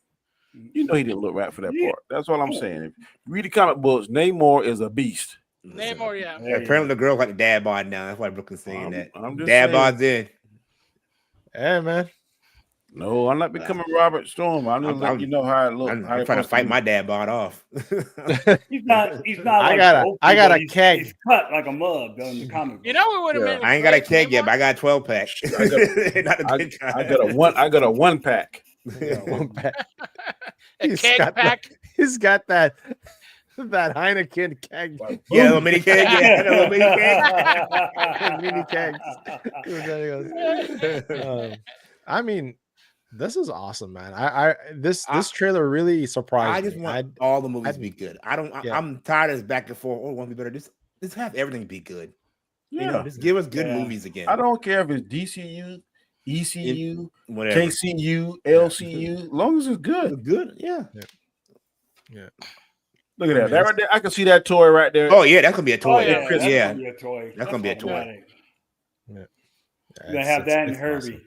You know he didn't look right for that part. That's all I'm saying. If you read the comic books, Namor is a beast. Namor, yeah. Apparently the girl got the dad bod now. That's why Brooklyn's saying that. I'm just dad saying. bod's in. Yeah, man. No, I'm not becoming Robert Storm. I'm just letting you know how it looks. I'm trying to fight my dad bod off. He's not. I got a keg. He's cut like a mug in the comic. You know it would have been. I ain't got a keg yet, but I got a 12 pack. I got a 1 pack. Yeah, 1 pack. A keg pack. He's got that Heineken keg. Yeah, little mini keg. Yeah, little mini kegs. I mean, this is awesome, man. This trailer really surprised me. I just want all the movies to be good. I'm tired of this back and forth. Oh, it won't be better. Just have everything be good. Yeah, just give us good movies again. I don't care if it's DCU, ECU, whatever. KCU, LCU, as long as it's good. It's good, yeah. Look at that right there. I can see that toy right there. Oh yeah, that could be a toy. That's gonna be a toy. That's gonna be a toy. You're gonna have that in Herbie. Awesome.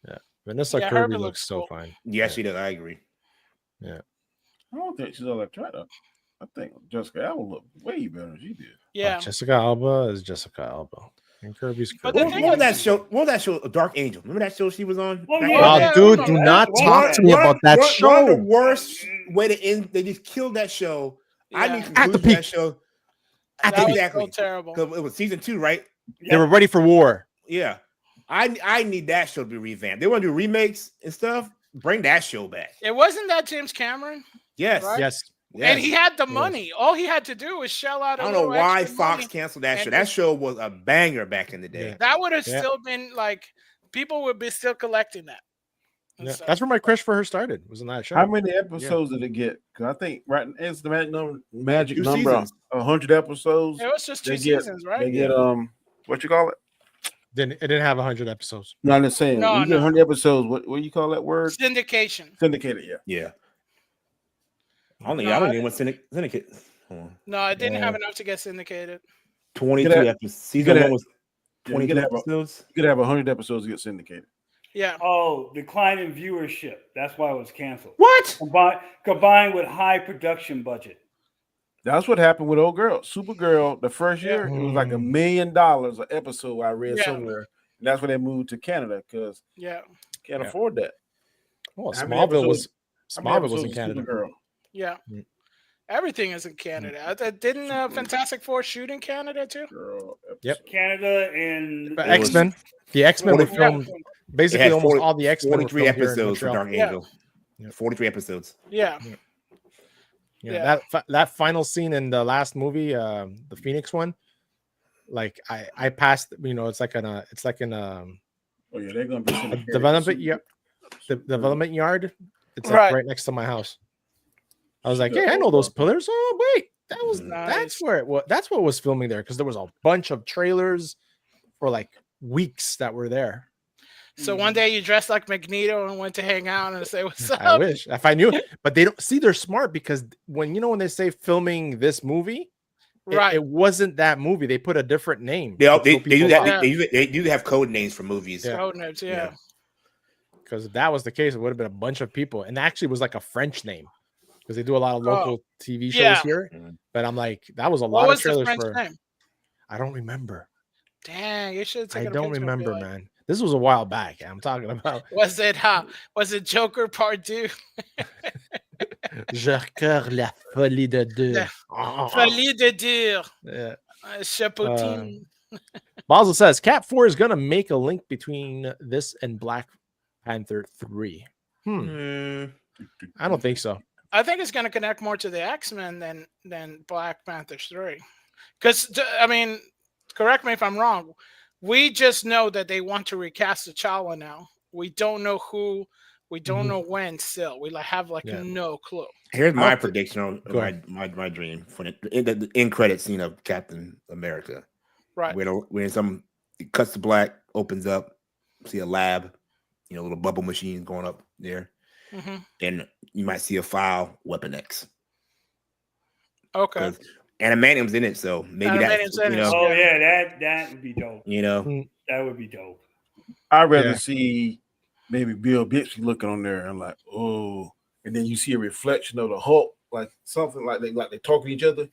Yeah, Vanessa Kirby looks so fine. Yes, she does. I agree. Yeah, I don't think she's all that tried up. I think Jessica Alba looked way better than she did. Yeah, Jessica Alba is Jessica Alba. And Kirby's Kirby. What was that show? What was that show? Dark Angel. Remember that show she was on? Dude, do not talk to me about that show. One of the worst way to end. They just killed that show. Yeah. I need at the peak. That show. Exactly. So terrible. Because it was season 2, right? They were ready for war. Yeah. I need that show to be revamped. They want to do remakes and stuff. Bring that show back. It wasn't that James Cameron. Yes. Right? Yes. And he had the money. All he had to do was shell out. I don't know why Fox canceled that show. That show was a banger back in the day. That would have still been like people would be still collecting that. Yeah. That's where my crush for her started. Was in that show. How many episodes did it get? Because I think it's the magic number 100 episodes. It was just 2 seasons, right? They get what you call it? It didn't have 100 episodes. No, I'm just saying. No, you get 100 episodes. What do you call that word? Syndication. Syndicated. Yeah. I don't even want syndicate. No, it didn't have enough to get syndicated. 22 episodes. Season 1 was 22 episodes. You could have 100 episodes to get syndicated. Yeah. Oh, decline in viewership. That's why it was canceled. What? Combined with high production budget. That's what happened with old girl. Supergirl, the first year, it was like $1 million an episode. I read somewhere. And that's when they moved to Canada because can't afford that. Well, Smallville was in Canada. Supergirl? Yeah. Everything is in Canada. Didn't Fantastic Four shoot in Canada too? Yep. Canada and X-Men. The X-Men were filmed basically almost all the X-Men. 43 episodes for Dark Angel. 43 episodes. Yeah. That final scene in the last movie, the Phoenix one, like I passed, it's like in a they're gonna be development development yard. It's like right next to my house. I was like, hey, I know those pillars. Oh, wait, that's where it was. That's what was filming there because there was a bunch of trailers for like weeks that were there. So one day you dressed like Magneto and went to hang out and say what's up. I wish if I knew, but they don't see. They're smart because when they say filming this movie, it wasn't that movie. They put a different name. They do that. They do have code names for movies. Code names, Because if that was the case, it would have been a bunch of people, and actually was like a French name because they do a lot of local TV shows here. But I'm like, that was a lot of trailers for. Name? I don't remember. Dang, you should. I don't remember, man. This was a while back. I'm talking about. Was it Joker Part 2? Je cœur la folie de deux. Folie de deux. Yeah. Chapoutine. Basel says Cat 4 is gonna make a link between this and Black Panther 3. I don't think so. I think it's going to connect more to the X-Men than Black Panther 3. Because I mean, correct me if I'm wrong. We just know that they want to recast T'Challa now. We don't know who. We don't know when. Still, we have no clue. Here's my prediction on my dream for the end credit scene of Captain America. Right. When it cuts to black, opens up, see a lab, little bubble machine going up there, and you might see a file, Weapon X. Okay. Animanium's in it, so maybe that's Oh yeah, that would be dope. That would be dope. I'd rather see maybe Bill Bixby looking on there and like, oh, and then you see a reflection of the Hulk, like something like they talking to each other.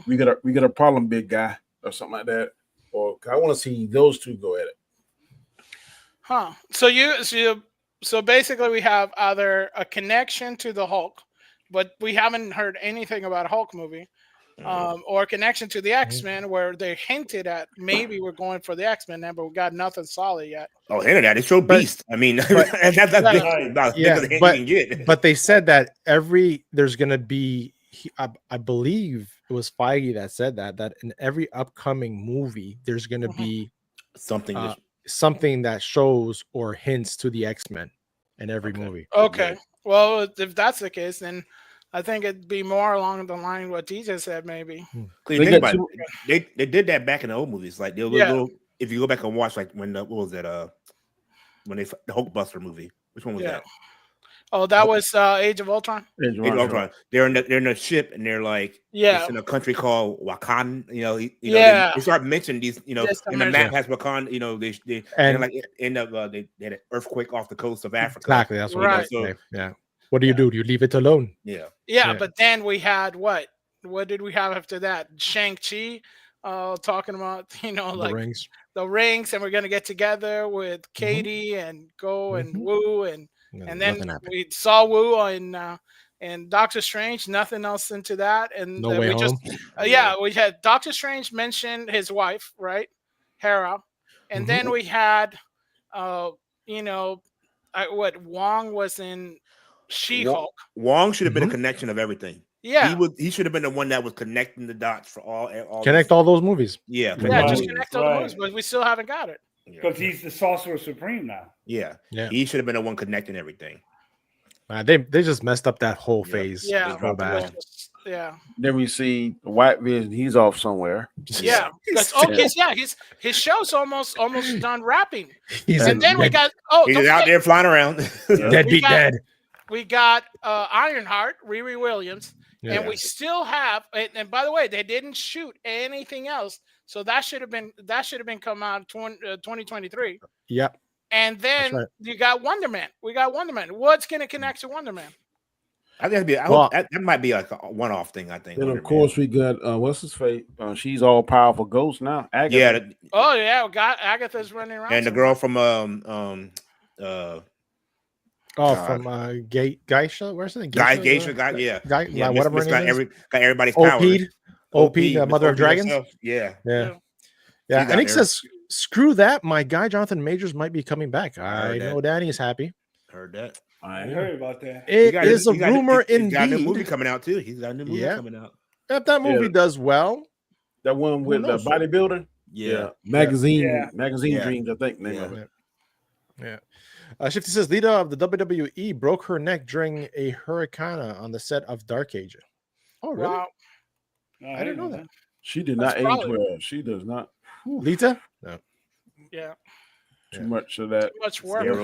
We got a problem, big guy, or something like that. Or I want to see those two go at it. Huh. So basically we have either a connection to the Hulk, but we haven't heard anything about a Hulk movie. Or a connection to the X-Men where they hinted at maybe we're going for the X-Men now, but we got nothing solid yet. Oh, hinted at it. Show Beast. I mean, but they said that there's going to be, I believe it was Feige that said that in every upcoming movie, there's going to be something that shows or hints to the X-Men in every movie. Okay. Well, if that's the case, then I think it'd be more along the line of what DJ said, maybe. They did that back in the old movies. Like if you go back and watch, like when what was that? When the Hulkbuster movie. Which one was that? Oh, that was Age of Ultron. Age of Ultron. They're in a ship and they're like, it's in a country called Wakanda. They start mentioning these. And the map has Wakanda. They end up they had an earthquake off the coast of Africa. Exactly, that's what. What do you do? Do you leave it alone? Yeah, but then we had what? What did we have after that? Shang-Chi talking about, the rings, and we're going to get together with Katie and go and Wu, and then we saw Wu in Doctor Strange, nothing else into that. And we had Doctor Strange mention his wife, right? Hera. And then we had, Wong was in She-Hulk. Wong should have been a connection of everything. Yeah, he should have been the one that was connecting the dots for all those movies. Just connect all the movies, but we still haven't got it because he's the Sorcerer Supreme now. Yeah. He should have been the one connecting everything. They just messed up that whole phase. Yeah, so bad. Then we see the White Vision. He's off somewhere. Yeah, his show's almost done wrapping. And then we got he's out there flying around. Dead. We got Ironheart, Riri Williams, and we still have. And by the way, they didn't shoot anything else, so that should have been come out 2023. Yep. And then you got Wonder Man. We got Wonder Man. What's going to connect to Wonder Man? I think that might be like a one-off thing. I think. And of course, we got what's his face? She's all powerful ghost now. Agatha. Yeah. We got Agatha's running around. And the girl from from Geisha, where's it? Geisha, whatever. Got everybody's power. OP, the Mother of Dragons. Yeah. And he says, "Screw that! My guy Jonathan Majors might be coming back. I know Danny's happy." Heard that. I heard about that. It is a rumor indeed. He's got a new movie coming out too. He's got a new movie coming out. If that movie does well, that one with the bodybuilder. Magazine Dreams, I think. Shifty says leader of the WWE broke her neck during a hurricane on the set of Dark Age. Oh, really? Wow. I didn't know that. She did not age well. She does not. Lita? No. Yeah. Too much of that. Too much work. Yeah. I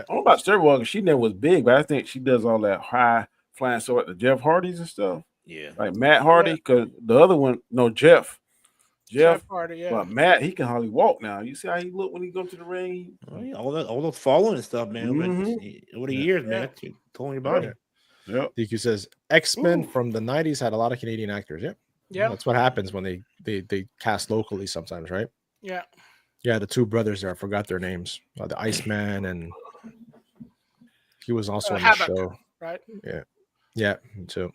don't know about steroids. She never was big, but I think she does all that high flying so at the Jeff Hardys and stuff. Yeah. Like Matt Hardy, because the other one, Jeff Hardy, But Matt, he can hardly walk now. You see how he look when he go to the ring? All the falling and stuff, man. Over the years, man. Totally about it. Yep. DQ says X-Men from the 90s had a lot of Canadian actors. Yeah. That's what happens when they cast locally sometimes, right? Yeah. Yeah, the two brothers there, I forgot their names. The Iceman, and he was also on the show. Right? Yeah, me too.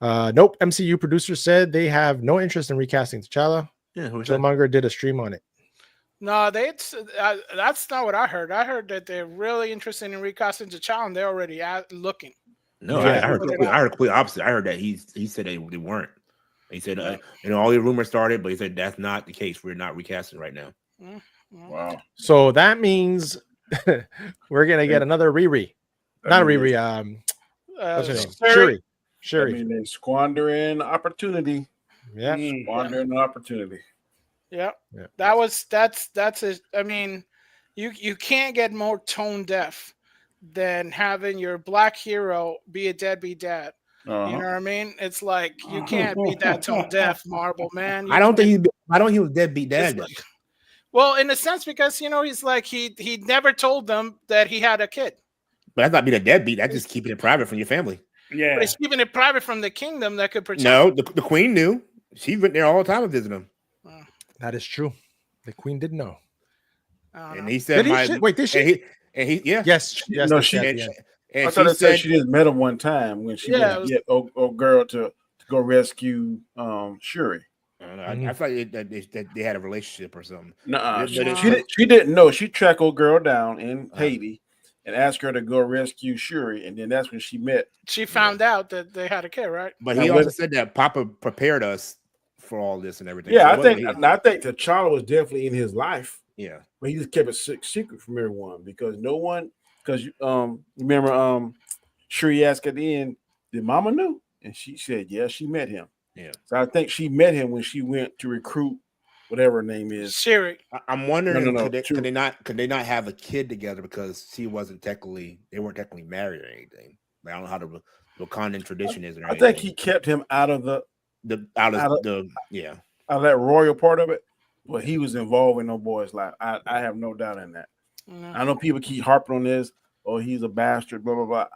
Nope. MCU producers said they have no interest in recasting T'Challa. Yeah, Killmonger did a stream on it. No, that's not what I heard. I heard that they're really interested in recasting T'Challa, and they're already looking. No, I heard complete opposite. I heard that he said they weren't. He said, all the rumors started, but he said that's not the case. We're not recasting right now. Wow. So that means we're gonna get another Riri. Not a Riri. What's her name? Shuri. I mean, they're squandering opportunity. Yeah. Squandering an opportunity. Yeah. That's it. I mean, you can't get more tone deaf than having your black hero be a deadbeat dad. You know what I mean? It's like you can't be that tone deaf, Marvel, man. I don't think he was deadbeat dad. Like, well, in a sense, because he's like he never told them that he had a kid. But that's not being a deadbeat. That's just keeping it private from your family. Yeah, but he's keeping it private from the kingdom that could protect. No, the queen knew. She went there all the time to visit him. That is true. The queen did know. And he said, did she? And he Yes. No, she. I thought it said she just met him one time when she went to get old girl to go rescue Shuri. I thought that they had a relationship or something. No, she didn't know. She tracked old girl down in Haiti and asked her to go rescue Shuri, and then that's when she met. She found out that they had a kid, right? But he also said that Papa prepared us for all this and everything. Yeah, so I think T'Challa was definitely in his life. Yeah, but he just kept it secret from everyone because remember Shuri asked at the end, did Mama know? And she said, yeah, she met him. Yeah, so I think she met him when she went to recruit whatever her name is. Shuri. I'm wondering could they not have a kid together because they weren't technically married or anything. I don't know how the Wakandan tradition is. I think he kept him out of out of that royal part of it, but he was involved in no boy's life. I have no doubt in that. I know people keep harping on this. Oh, he's a bastard. Blah blah blah.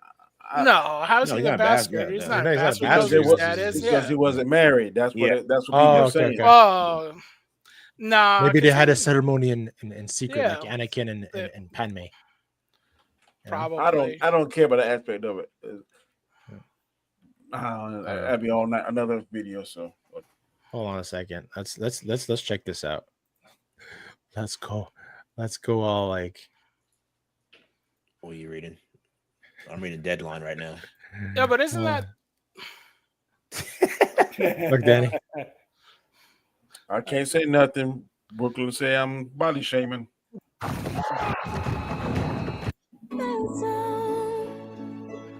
How's he a bastard? He's not a bastard. Because he wasn't married. That's what people are saying. Okay. Oh, no. Maybe they had a ceremony in secret, like Anakin and Padme. Probably. I don't care about the aspect of it. That'd be all night. Another video. So hold on a second. Let's check this out. Let's go all like. What are you reading? I'm reading Deadline right now. Yeah, but isn't that? Look, Danny. I can't say nothing. Brooklyn say I'm body shaming.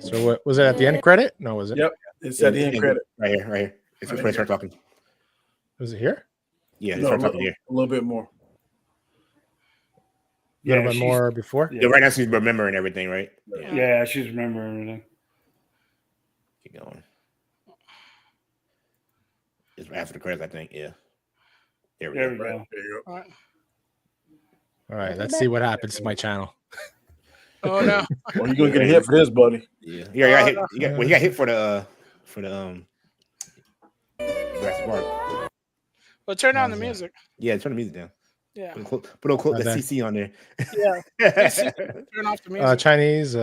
So what was it at the end credit? No, was it? Yep, it's at the end credit. Right here. It's when they start talking. Was it here? Yeah, they start talking here. A little bit more. A little bit more before. Yeah, right now she's remembering everything, right? Yeah, she's remembering everything. Keep going. It's after the credits, I think. Yeah. There we go. All right, let's see what happens to my channel. Oh no! Well, you're gonna get a hit for this, buddy. Yeah, he got hit for the Jurassic World. Well, turn on the music. Yeah, turn the music down. Yeah. Put the CC on there. Yeah. Turn off the music. Chinese,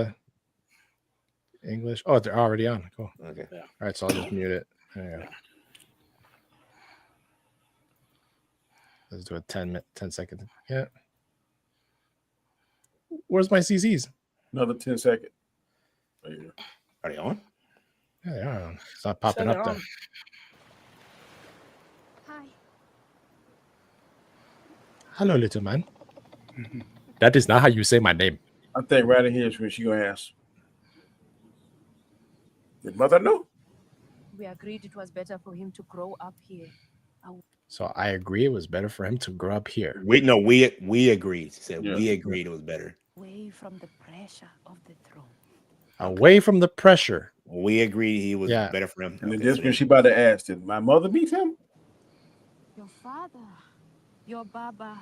English. Oh, they're already on. Cool. Okay. Yeah. All right, so I'll just mute it. There you go. Let's do a 10 seconds. Yeah. Where's my CCs? Another 10 seconds. Are they on? Yeah, they are on. It's not popping up there. Hi. Hello, little man. That is not how you say my name. I think right in here is when she gonna ask. Did mother know? We agreed it was better for him to grow up here. So I agree it was better for him to grow up here. We agreed. She said we agreed it was better. Away from the pressure of the throne. Away from the pressure. We agreed he was better for him. And then this when she about to ask, did my mother beat him? Your father, your Baba,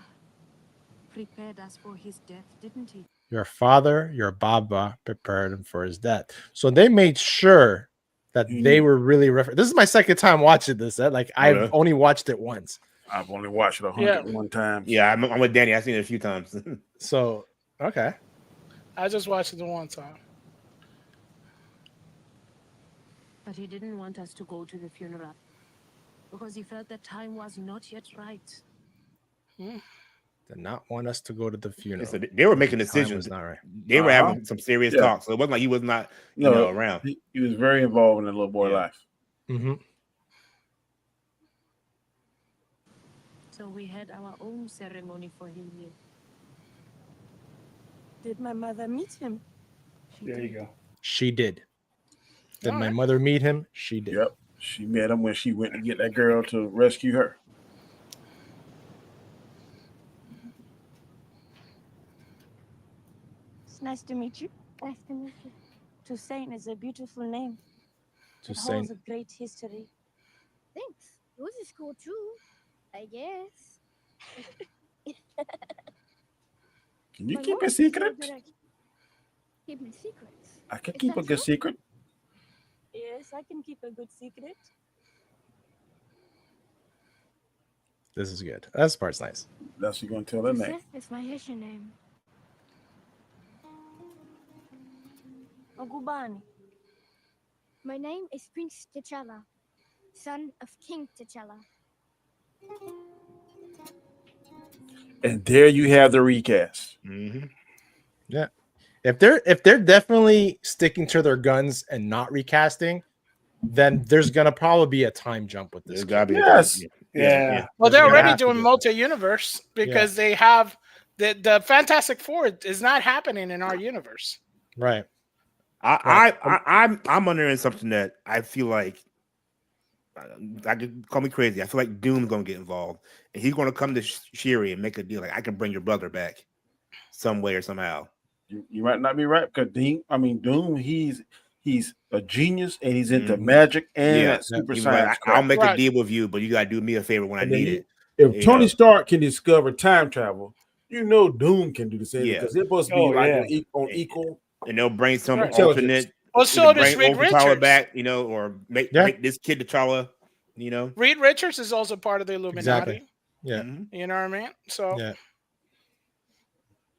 prepared us for his death, didn't he? Your father, your Baba prepared him for his death. So they made sure that they were really this is my second time watching this. I've only watched it once. I've only watched it 101 times. Yeah, I'm with Danny. I've seen it a few times. So okay. I just watched it the one time. But he didn't want us to go to the funeral because he felt the time was not yet right. did not want us to go to the funeral. They were making decisions. Not right. They were having some serious talk, so it wasn't like he was not, around. He was very involved in the little boy life. Mm-hmm. So we had our own ceremony for him here. Did my mother meet him? There you go. She did. Did my mother meet him? She did. Yep. She met him when she went to get that girl to rescue her. It's nice to meet you. Nice to meet you. Toussaint is a beautiful name. It Toussaint. holds a great history. Thanks. Yours is cool too, I guess. Can you My keep mom a is so secret? good at Keeping secrets. I can Is keep that a good true? secret. Yes, I can keep a good secret. This is good. That part's nice. That's you gonna tell her name. It's my Haitian name. Ogubani. My name is Prince T'Challa, son of King T'Challa. And there you have the recast. Mm-hmm. Yeah. If they're definitely sticking to their guns and not recasting, then there's gonna probably be a time jump with this. There's gotta be Yeah. Well, they're There's gonna already have to doing be. multi-universe because they have the Fantastic Four is not happening in our universe. Right. I'm under the assumption that I feel like I could call me crazy. I feel like Doom's gonna get involved, and he's gonna come to Shuri and make a deal. Like I can bring your brother back some way or somehow. You might not be right because Doom, he's a genius and he's into magic and super science. Like, I'll make a deal with you, but you gotta do me a favor when I need it. If Tony Stark can discover time travel, Doom can do the same because they're supposed to be on equal. And they'll bring some intelligence. alternate. Well, so does bring Reed T'Challa Richards. back, or make this kid T'Challa, Reed Richards is also part of the Illuminati. Exactly. Yeah. You know what I mean? So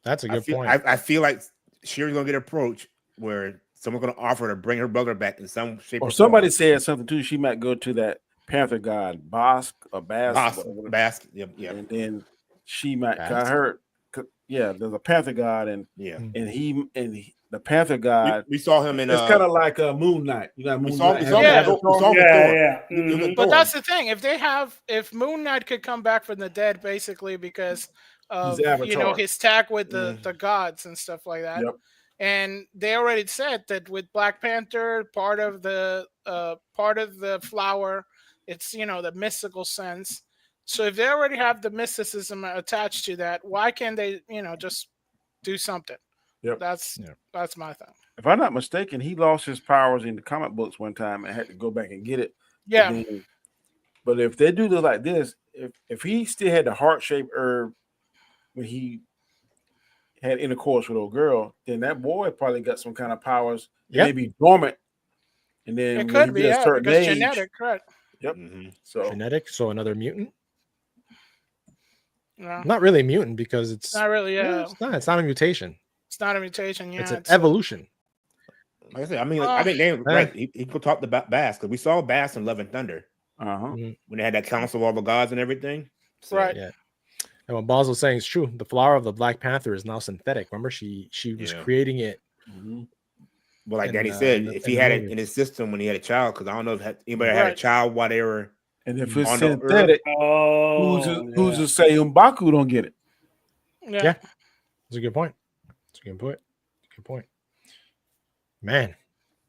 that's a good point. I feel like Shuri's gonna get approached where someone's gonna offer to bring her brother back in some shape. Or somebody said something too. She might go to that Panther god Bask or Bask. Bask. Yep. And then she might Bask. got hurt. Yeah, there's a Panther god, and the Panther god. We saw him in. It's kind of like a Moon Knight. You got Moon Knight. But that's the thing. If Moon Knight could come back from the dead, basically because of his tag with the gods and stuff like that. Yep. And they already said that with Black Panther, part of the flower, it's the mystical sense. So if they already have the mysticism attached to that, why can't they just do something? Yep. That's my thing. If I'm not mistaken, he lost his powers in the comic books one time and had to go back and get it. Yeah. But if they do this like this, if he still had the heart-shaped herb when he had intercourse with a girl, then that boy probably got some kind of powers. Yep. Maybe dormant. And then It when could he be, get a certain because age, genetic, correct. Yep. So genetic, so another mutant. No. Not really a mutant because it's Not really, yeah. It's not a mutation. It's not a mutation, yeah. It's an evolution. Like I said, I think they right. He could talk about Bass because we saw Bass in Love and Thunder. When they had that council of all the gods and everything. So, right. Yeah. And what Boz was saying is true. The flower of the Black Panther is now synthetic. Remember, she was creating it. Well, like Danny said, if he had it in his system when he had a child, because I don't know if anybody had a child while they were. And if it's synthetic, who's to say M'Baku don't get it? Yeah. That's a good point. Good point. Man.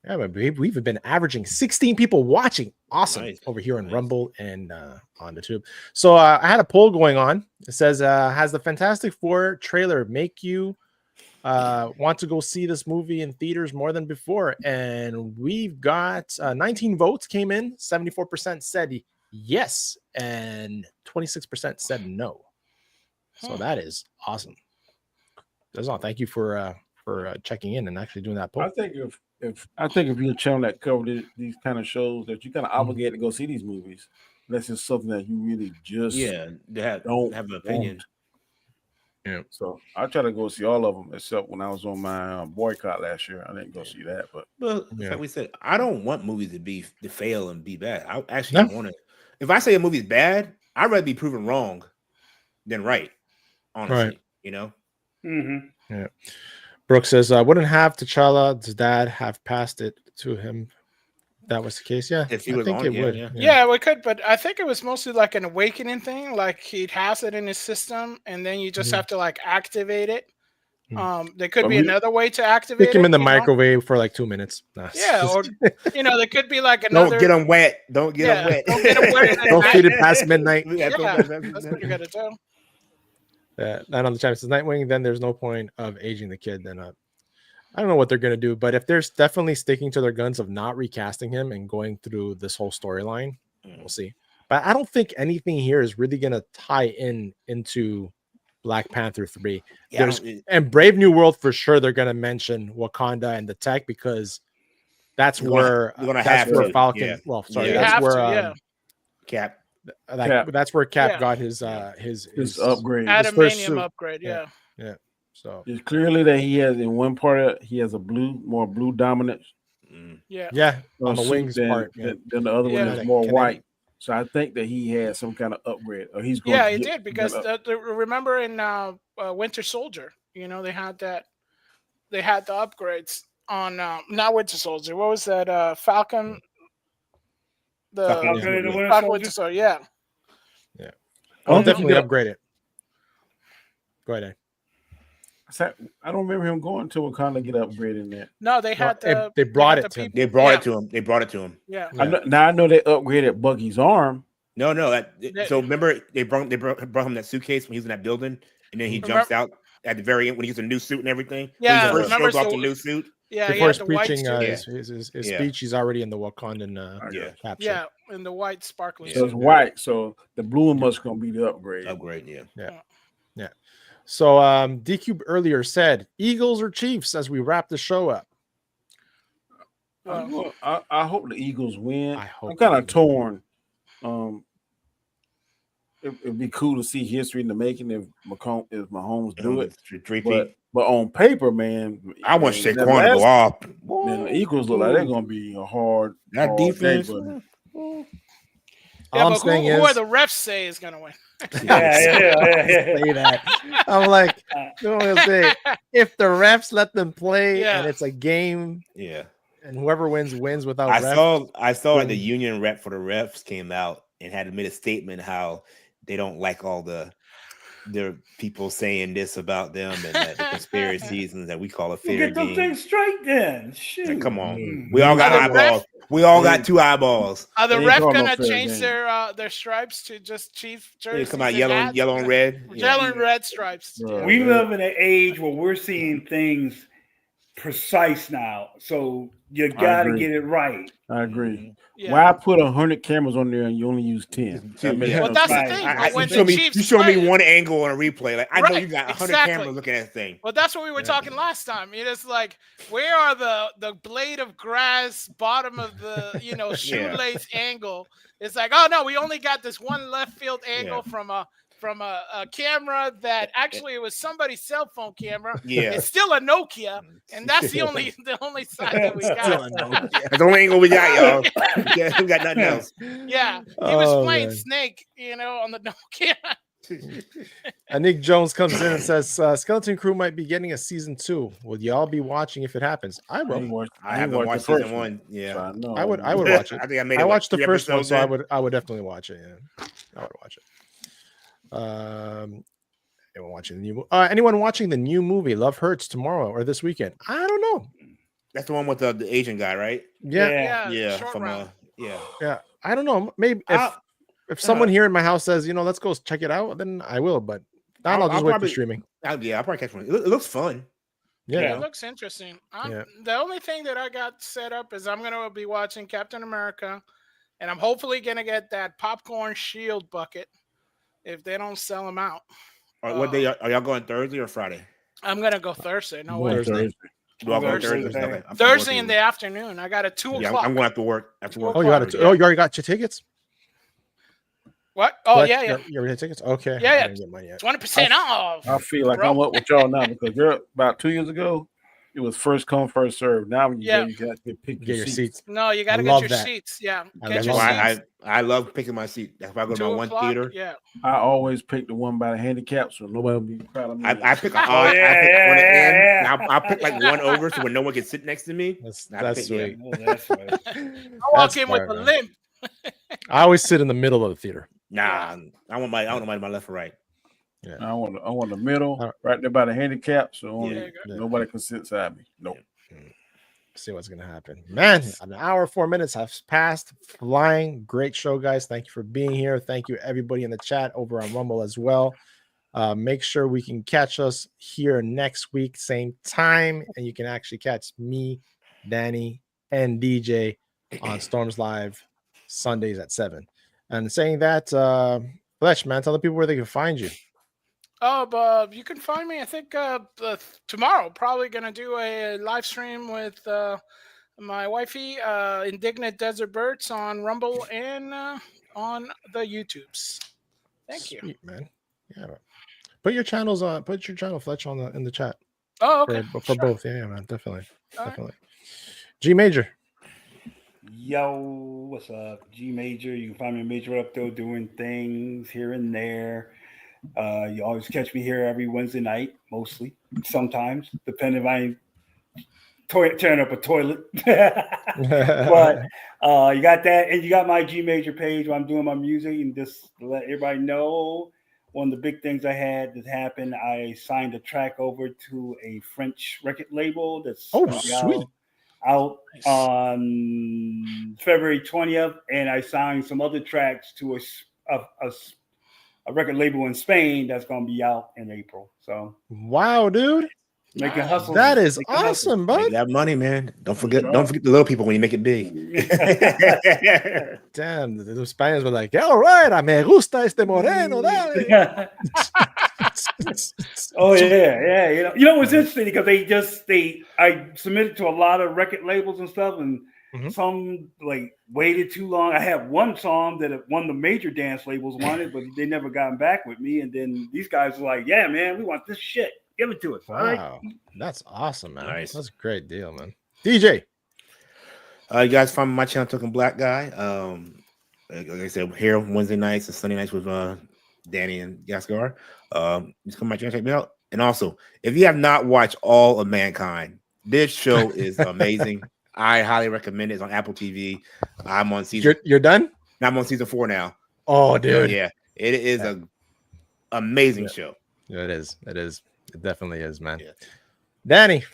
Yeah, but we've been averaging 16 people watching. Awesome. Over here on Rumble and on the Tube. So I had a poll going on. It says, has the Fantastic Four trailer make you want to go see this movie in theaters more than before? And we've got 19 votes came in. 74% said yes, and 26% said no. So that is awesome. That's all. Thank you for checking in and actually doing that poll. I think if you're a channel that covers these kind of shows, that you're kind of obligated to go see these movies. That's just something that you really just don't have an opinion. Yeah. So I try to go see all of them, except when I was on my boycott last year. I didn't go see that, but like we said, I don't want movies to fail and be bad. I actually want to. If I say a movie's bad, I'd rather be proven wrong than right. honestly. Right. You know. Yeah. Brooke says, "Wouldn't have T'Challa's dad have passed it to him? That was the case, yeah. If he I was think on, it would. Yeah, we could, but I think it was mostly like an awakening thing. Like he has it in his system, and then you just have to like activate it. There could be another way to activate Stick him it, in the microwave for like 2 minutes. Nah, yeah, or there could be like another. Don't get them wet. Don't get them wet. Don't get them wet. Don't feed it past midnight. Yeah, that's what you got to do. Not on the chance. It's Nightwing. Then there's no point of aging the kid. Then I don't know what they're gonna do, but if they're definitely sticking to their guns of not recasting him and going through this whole storyline, we'll see. But I don't think anything here is really gonna tie into Black Panther 3. And Brave New World for sure. They're gonna mention Wakanda and the tech because that's where Falcon. Yeah. Well, sorry, Yeah. that's where Cap. That's where Cap got his upgrade, adamantium upgrade. Yeah. So it's clearly that he has in one part he has a more blue dominance. Yeah. On the wings part. Then the other one is more white. So I think that he had some kind of upgrade, or he's going. Yeah, he did because remember in Winter Soldier, they had that. They had the upgrades on not Winter Soldier. What was that? Falcon. The Falcon and the Winter Soldier. Yeah. I'll definitely upgrade it. Go ahead. I don't remember him going to Wakanda to get upgraded in that. No, they had they brought it to him. They brought it to him. They brought it to him. Yeah. I know they upgraded Bucky's arm. No. So remember they brought him that suitcase when he was in that building, and then he jumps out at the very end when he gets a new suit and everything. Yeah, when he first shows off the new suit. Yeah, before he's preaching his speech, he's already in the Wakandan capsule. Yeah, in the white sparkly. So it's white. So the blue one must gonna be the upgrade. Yeah. So DQ earlier said Eagles or Chiefs as we wrap the show up. I hope the Eagles win. I'm kind of torn. It'd be cool to see history in the making if Mahomes do it. But on paper, man, I want Saquon to go off. Man, the Eagles look like they're gonna be a hard defense. Yeah, but who are the refs say is gonna win? Say that. I'm like, say if the refs let them play and it's a game, and whoever wins without. I saw the union rep for the refs came out and had made a statement how they don't like all the people saying this about them and that the conspiracies and that we call a fair Get those game. things straight then. Shoot. Like, come on, we all got eyeballs. We all got two eyeballs. Are the refs gonna change their stripes to just Chief jerseys? They come out yellow and red. Yellow and red stripes. We live in an age where we're seeing things precise now, so you got to get it right. I agree. Why put 100 cameras on there and you only use 10? Well, that's the thing. You show me one angle on a replay. Like I know you got 100 cameras looking at the thing. Well, that's what we were talking last time. It's like, where are the blade of grass, bottom of the shoelace angle? It's like, oh no, we only got this one left field angle from a camera that actually it was somebody's cell phone camera. Yeah, it's still a Nokia, and that's the only side that we got. That's the only angle we got, y'all. Yeah, we got nothing else. Yeah, he was playing Snake, on the Nokia. Nick Jones comes in and says Skeleton Crew might be getting a season 2. Will y'all be watching if it happens? I will. I haven't watched season 1. Yeah, so I would watch it. I think I made it. I watched the first one, so I would definitely watch it. Yeah, I would watch it. Anyone watching the new movie Love Hurts tomorrow or this weekend? I don't know. That's the one with the Asian guy, right? Yeah. Yeah. I don't know. Maybe if someone here in my house says, let's go check it out, then I will. But I'll just wait for streaming. I'll probably catch one. It looks fun. Yeah, it looks interesting. The only thing that I got set up is I'm gonna be watching Captain America, and I'm hopefully gonna get that popcorn shield bucket. If they don't sell them out. What day are y'all going, Thursday or Friday? I'm gonna go Thursday. No way. Thursday in the afternoon. I got a 2 o'clock. Yeah, I'm going after work. Oh, you already got your tickets? What? Oh, what? yeah. You already had tickets? Okay. Yeah. 20% off. I feel like I'm up with y'all now because about 2 years ago, it was first come, first serve. Now when you go, you got to pick your seats. No, you got to get your seats. Yeah, That's why I love picking my seat. If I go to my one theater, I always pick the one by the handicap, so nobody will be proud of me. I pick on the end. I'll pick like one over, so when no one can sit next to me. That's sweet. I walk in with a limp. I always sit in the middle of the theater. Nah, I want my left or right. Yeah. I want the middle, right there by the handicap, so nobody can sit beside me. Nope. See what's gonna happen, man. An hour 4 minutes has passed, flying. Great show, guys. Thank you for being here. Thank you everybody in the chat over on Rumble as well. Make sure we can catch us here next week, same time, and you can actually catch me, Danny, and DJ on Storms Live Sundays at 7. And saying that, Fletch, man, tell the people where they can find you. Oh, but you can find me, I think, tomorrow. Probably going to do a live stream with my wifey, Indignant Desert Birds, on Rumble and on the YouTubes. Thank you. Sweet, man. Yeah. Put your channels on. Put your channel, Fletch, in the chat. Oh, okay. For both. Yeah, man. Definitely. Definitely. G Major. Yo, what's up? G Major. You can find me in Major up there doing things here and there. You always catch me here every Wednesday night, mostly. Sometimes, depending if I'm tearing up a toilet. But you got that, and you got my G Major page where I'm doing my music, and just to let everybody know, one of the big things I had that happened, I signed a track over to a French record label that's sweet. out on February 20th, and I signed some other tracks to a record label in Spain that's going to be out in April. So wow, dude, making hustles. That is awesome, bud. Make that money, man. Don't forget the little people when you make it big. Damn, the Spaniards were like, all right, me gusta este moreno, dale. Oh yeah. You know what's interesting, because I submitted to a lot of record labels and stuff, and some like waited too long. I have one song that one of the major dance labels wanted, but they never gotten back with me. And then these guys were like, "Yeah, man, we want this shit. Give it to us." Wow, right? That's awesome, man. Nice. That's a great deal, man. DJ, you guys find my channel Talking Black Guy. Like I said, here Wednesday nights and Sunday nights with Danny and Gascar. Just come to my channel, check me out. And also, if you have not watched all of Mankind, this show is amazing. I highly recommend it. It's on Apple TV. I'm on season. You're done? I'm on season 4 now. Oh, dude. Yeah, it is an amazing show. Yeah, it is. It is. It definitely is, man. Yeah. Danny,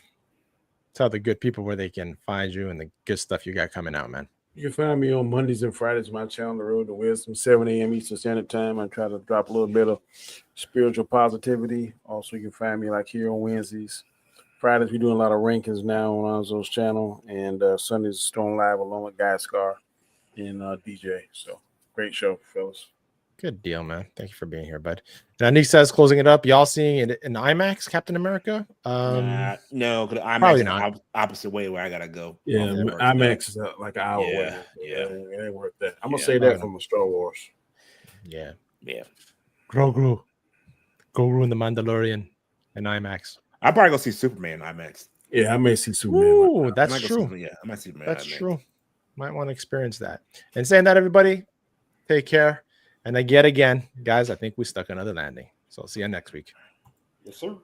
tell the good people where they can find you and the good stuff you got coming out, man. You can find me on Mondays and Fridays, my channel, The Road to Wisdom, 7 a.m. Eastern Standard Time. I try to drop a little bit of spiritual positivity. Also, you can find me like here on Wednesdays. Fridays, we're doing a lot of rankings now on Anzo's channel. And Sundays, Stone Live along with Guy Scar and DJ. So, great show, fellas. Good deal, man. Thank you for being here, bud. Now, Nick says, closing it up, y'all seeing it in IMAX, Captain America? No, because IMAX probably is not. the opposite way where I gotta go. Yeah, IMAX is like an hour away. It ain't worth that. I'm gonna say that from a Star Wars. Yeah. Grogu and the Mandalorian in IMAX. I'll probably go see Superman in IMAX. Yeah, I may see Superman. Ooh, that's true. I might see Superman. That's IMAX. true. Might want to experience that. And saying that, everybody, take care. And again, guys, I think we stuck another landing. So I'll see you next week. Yes, sir.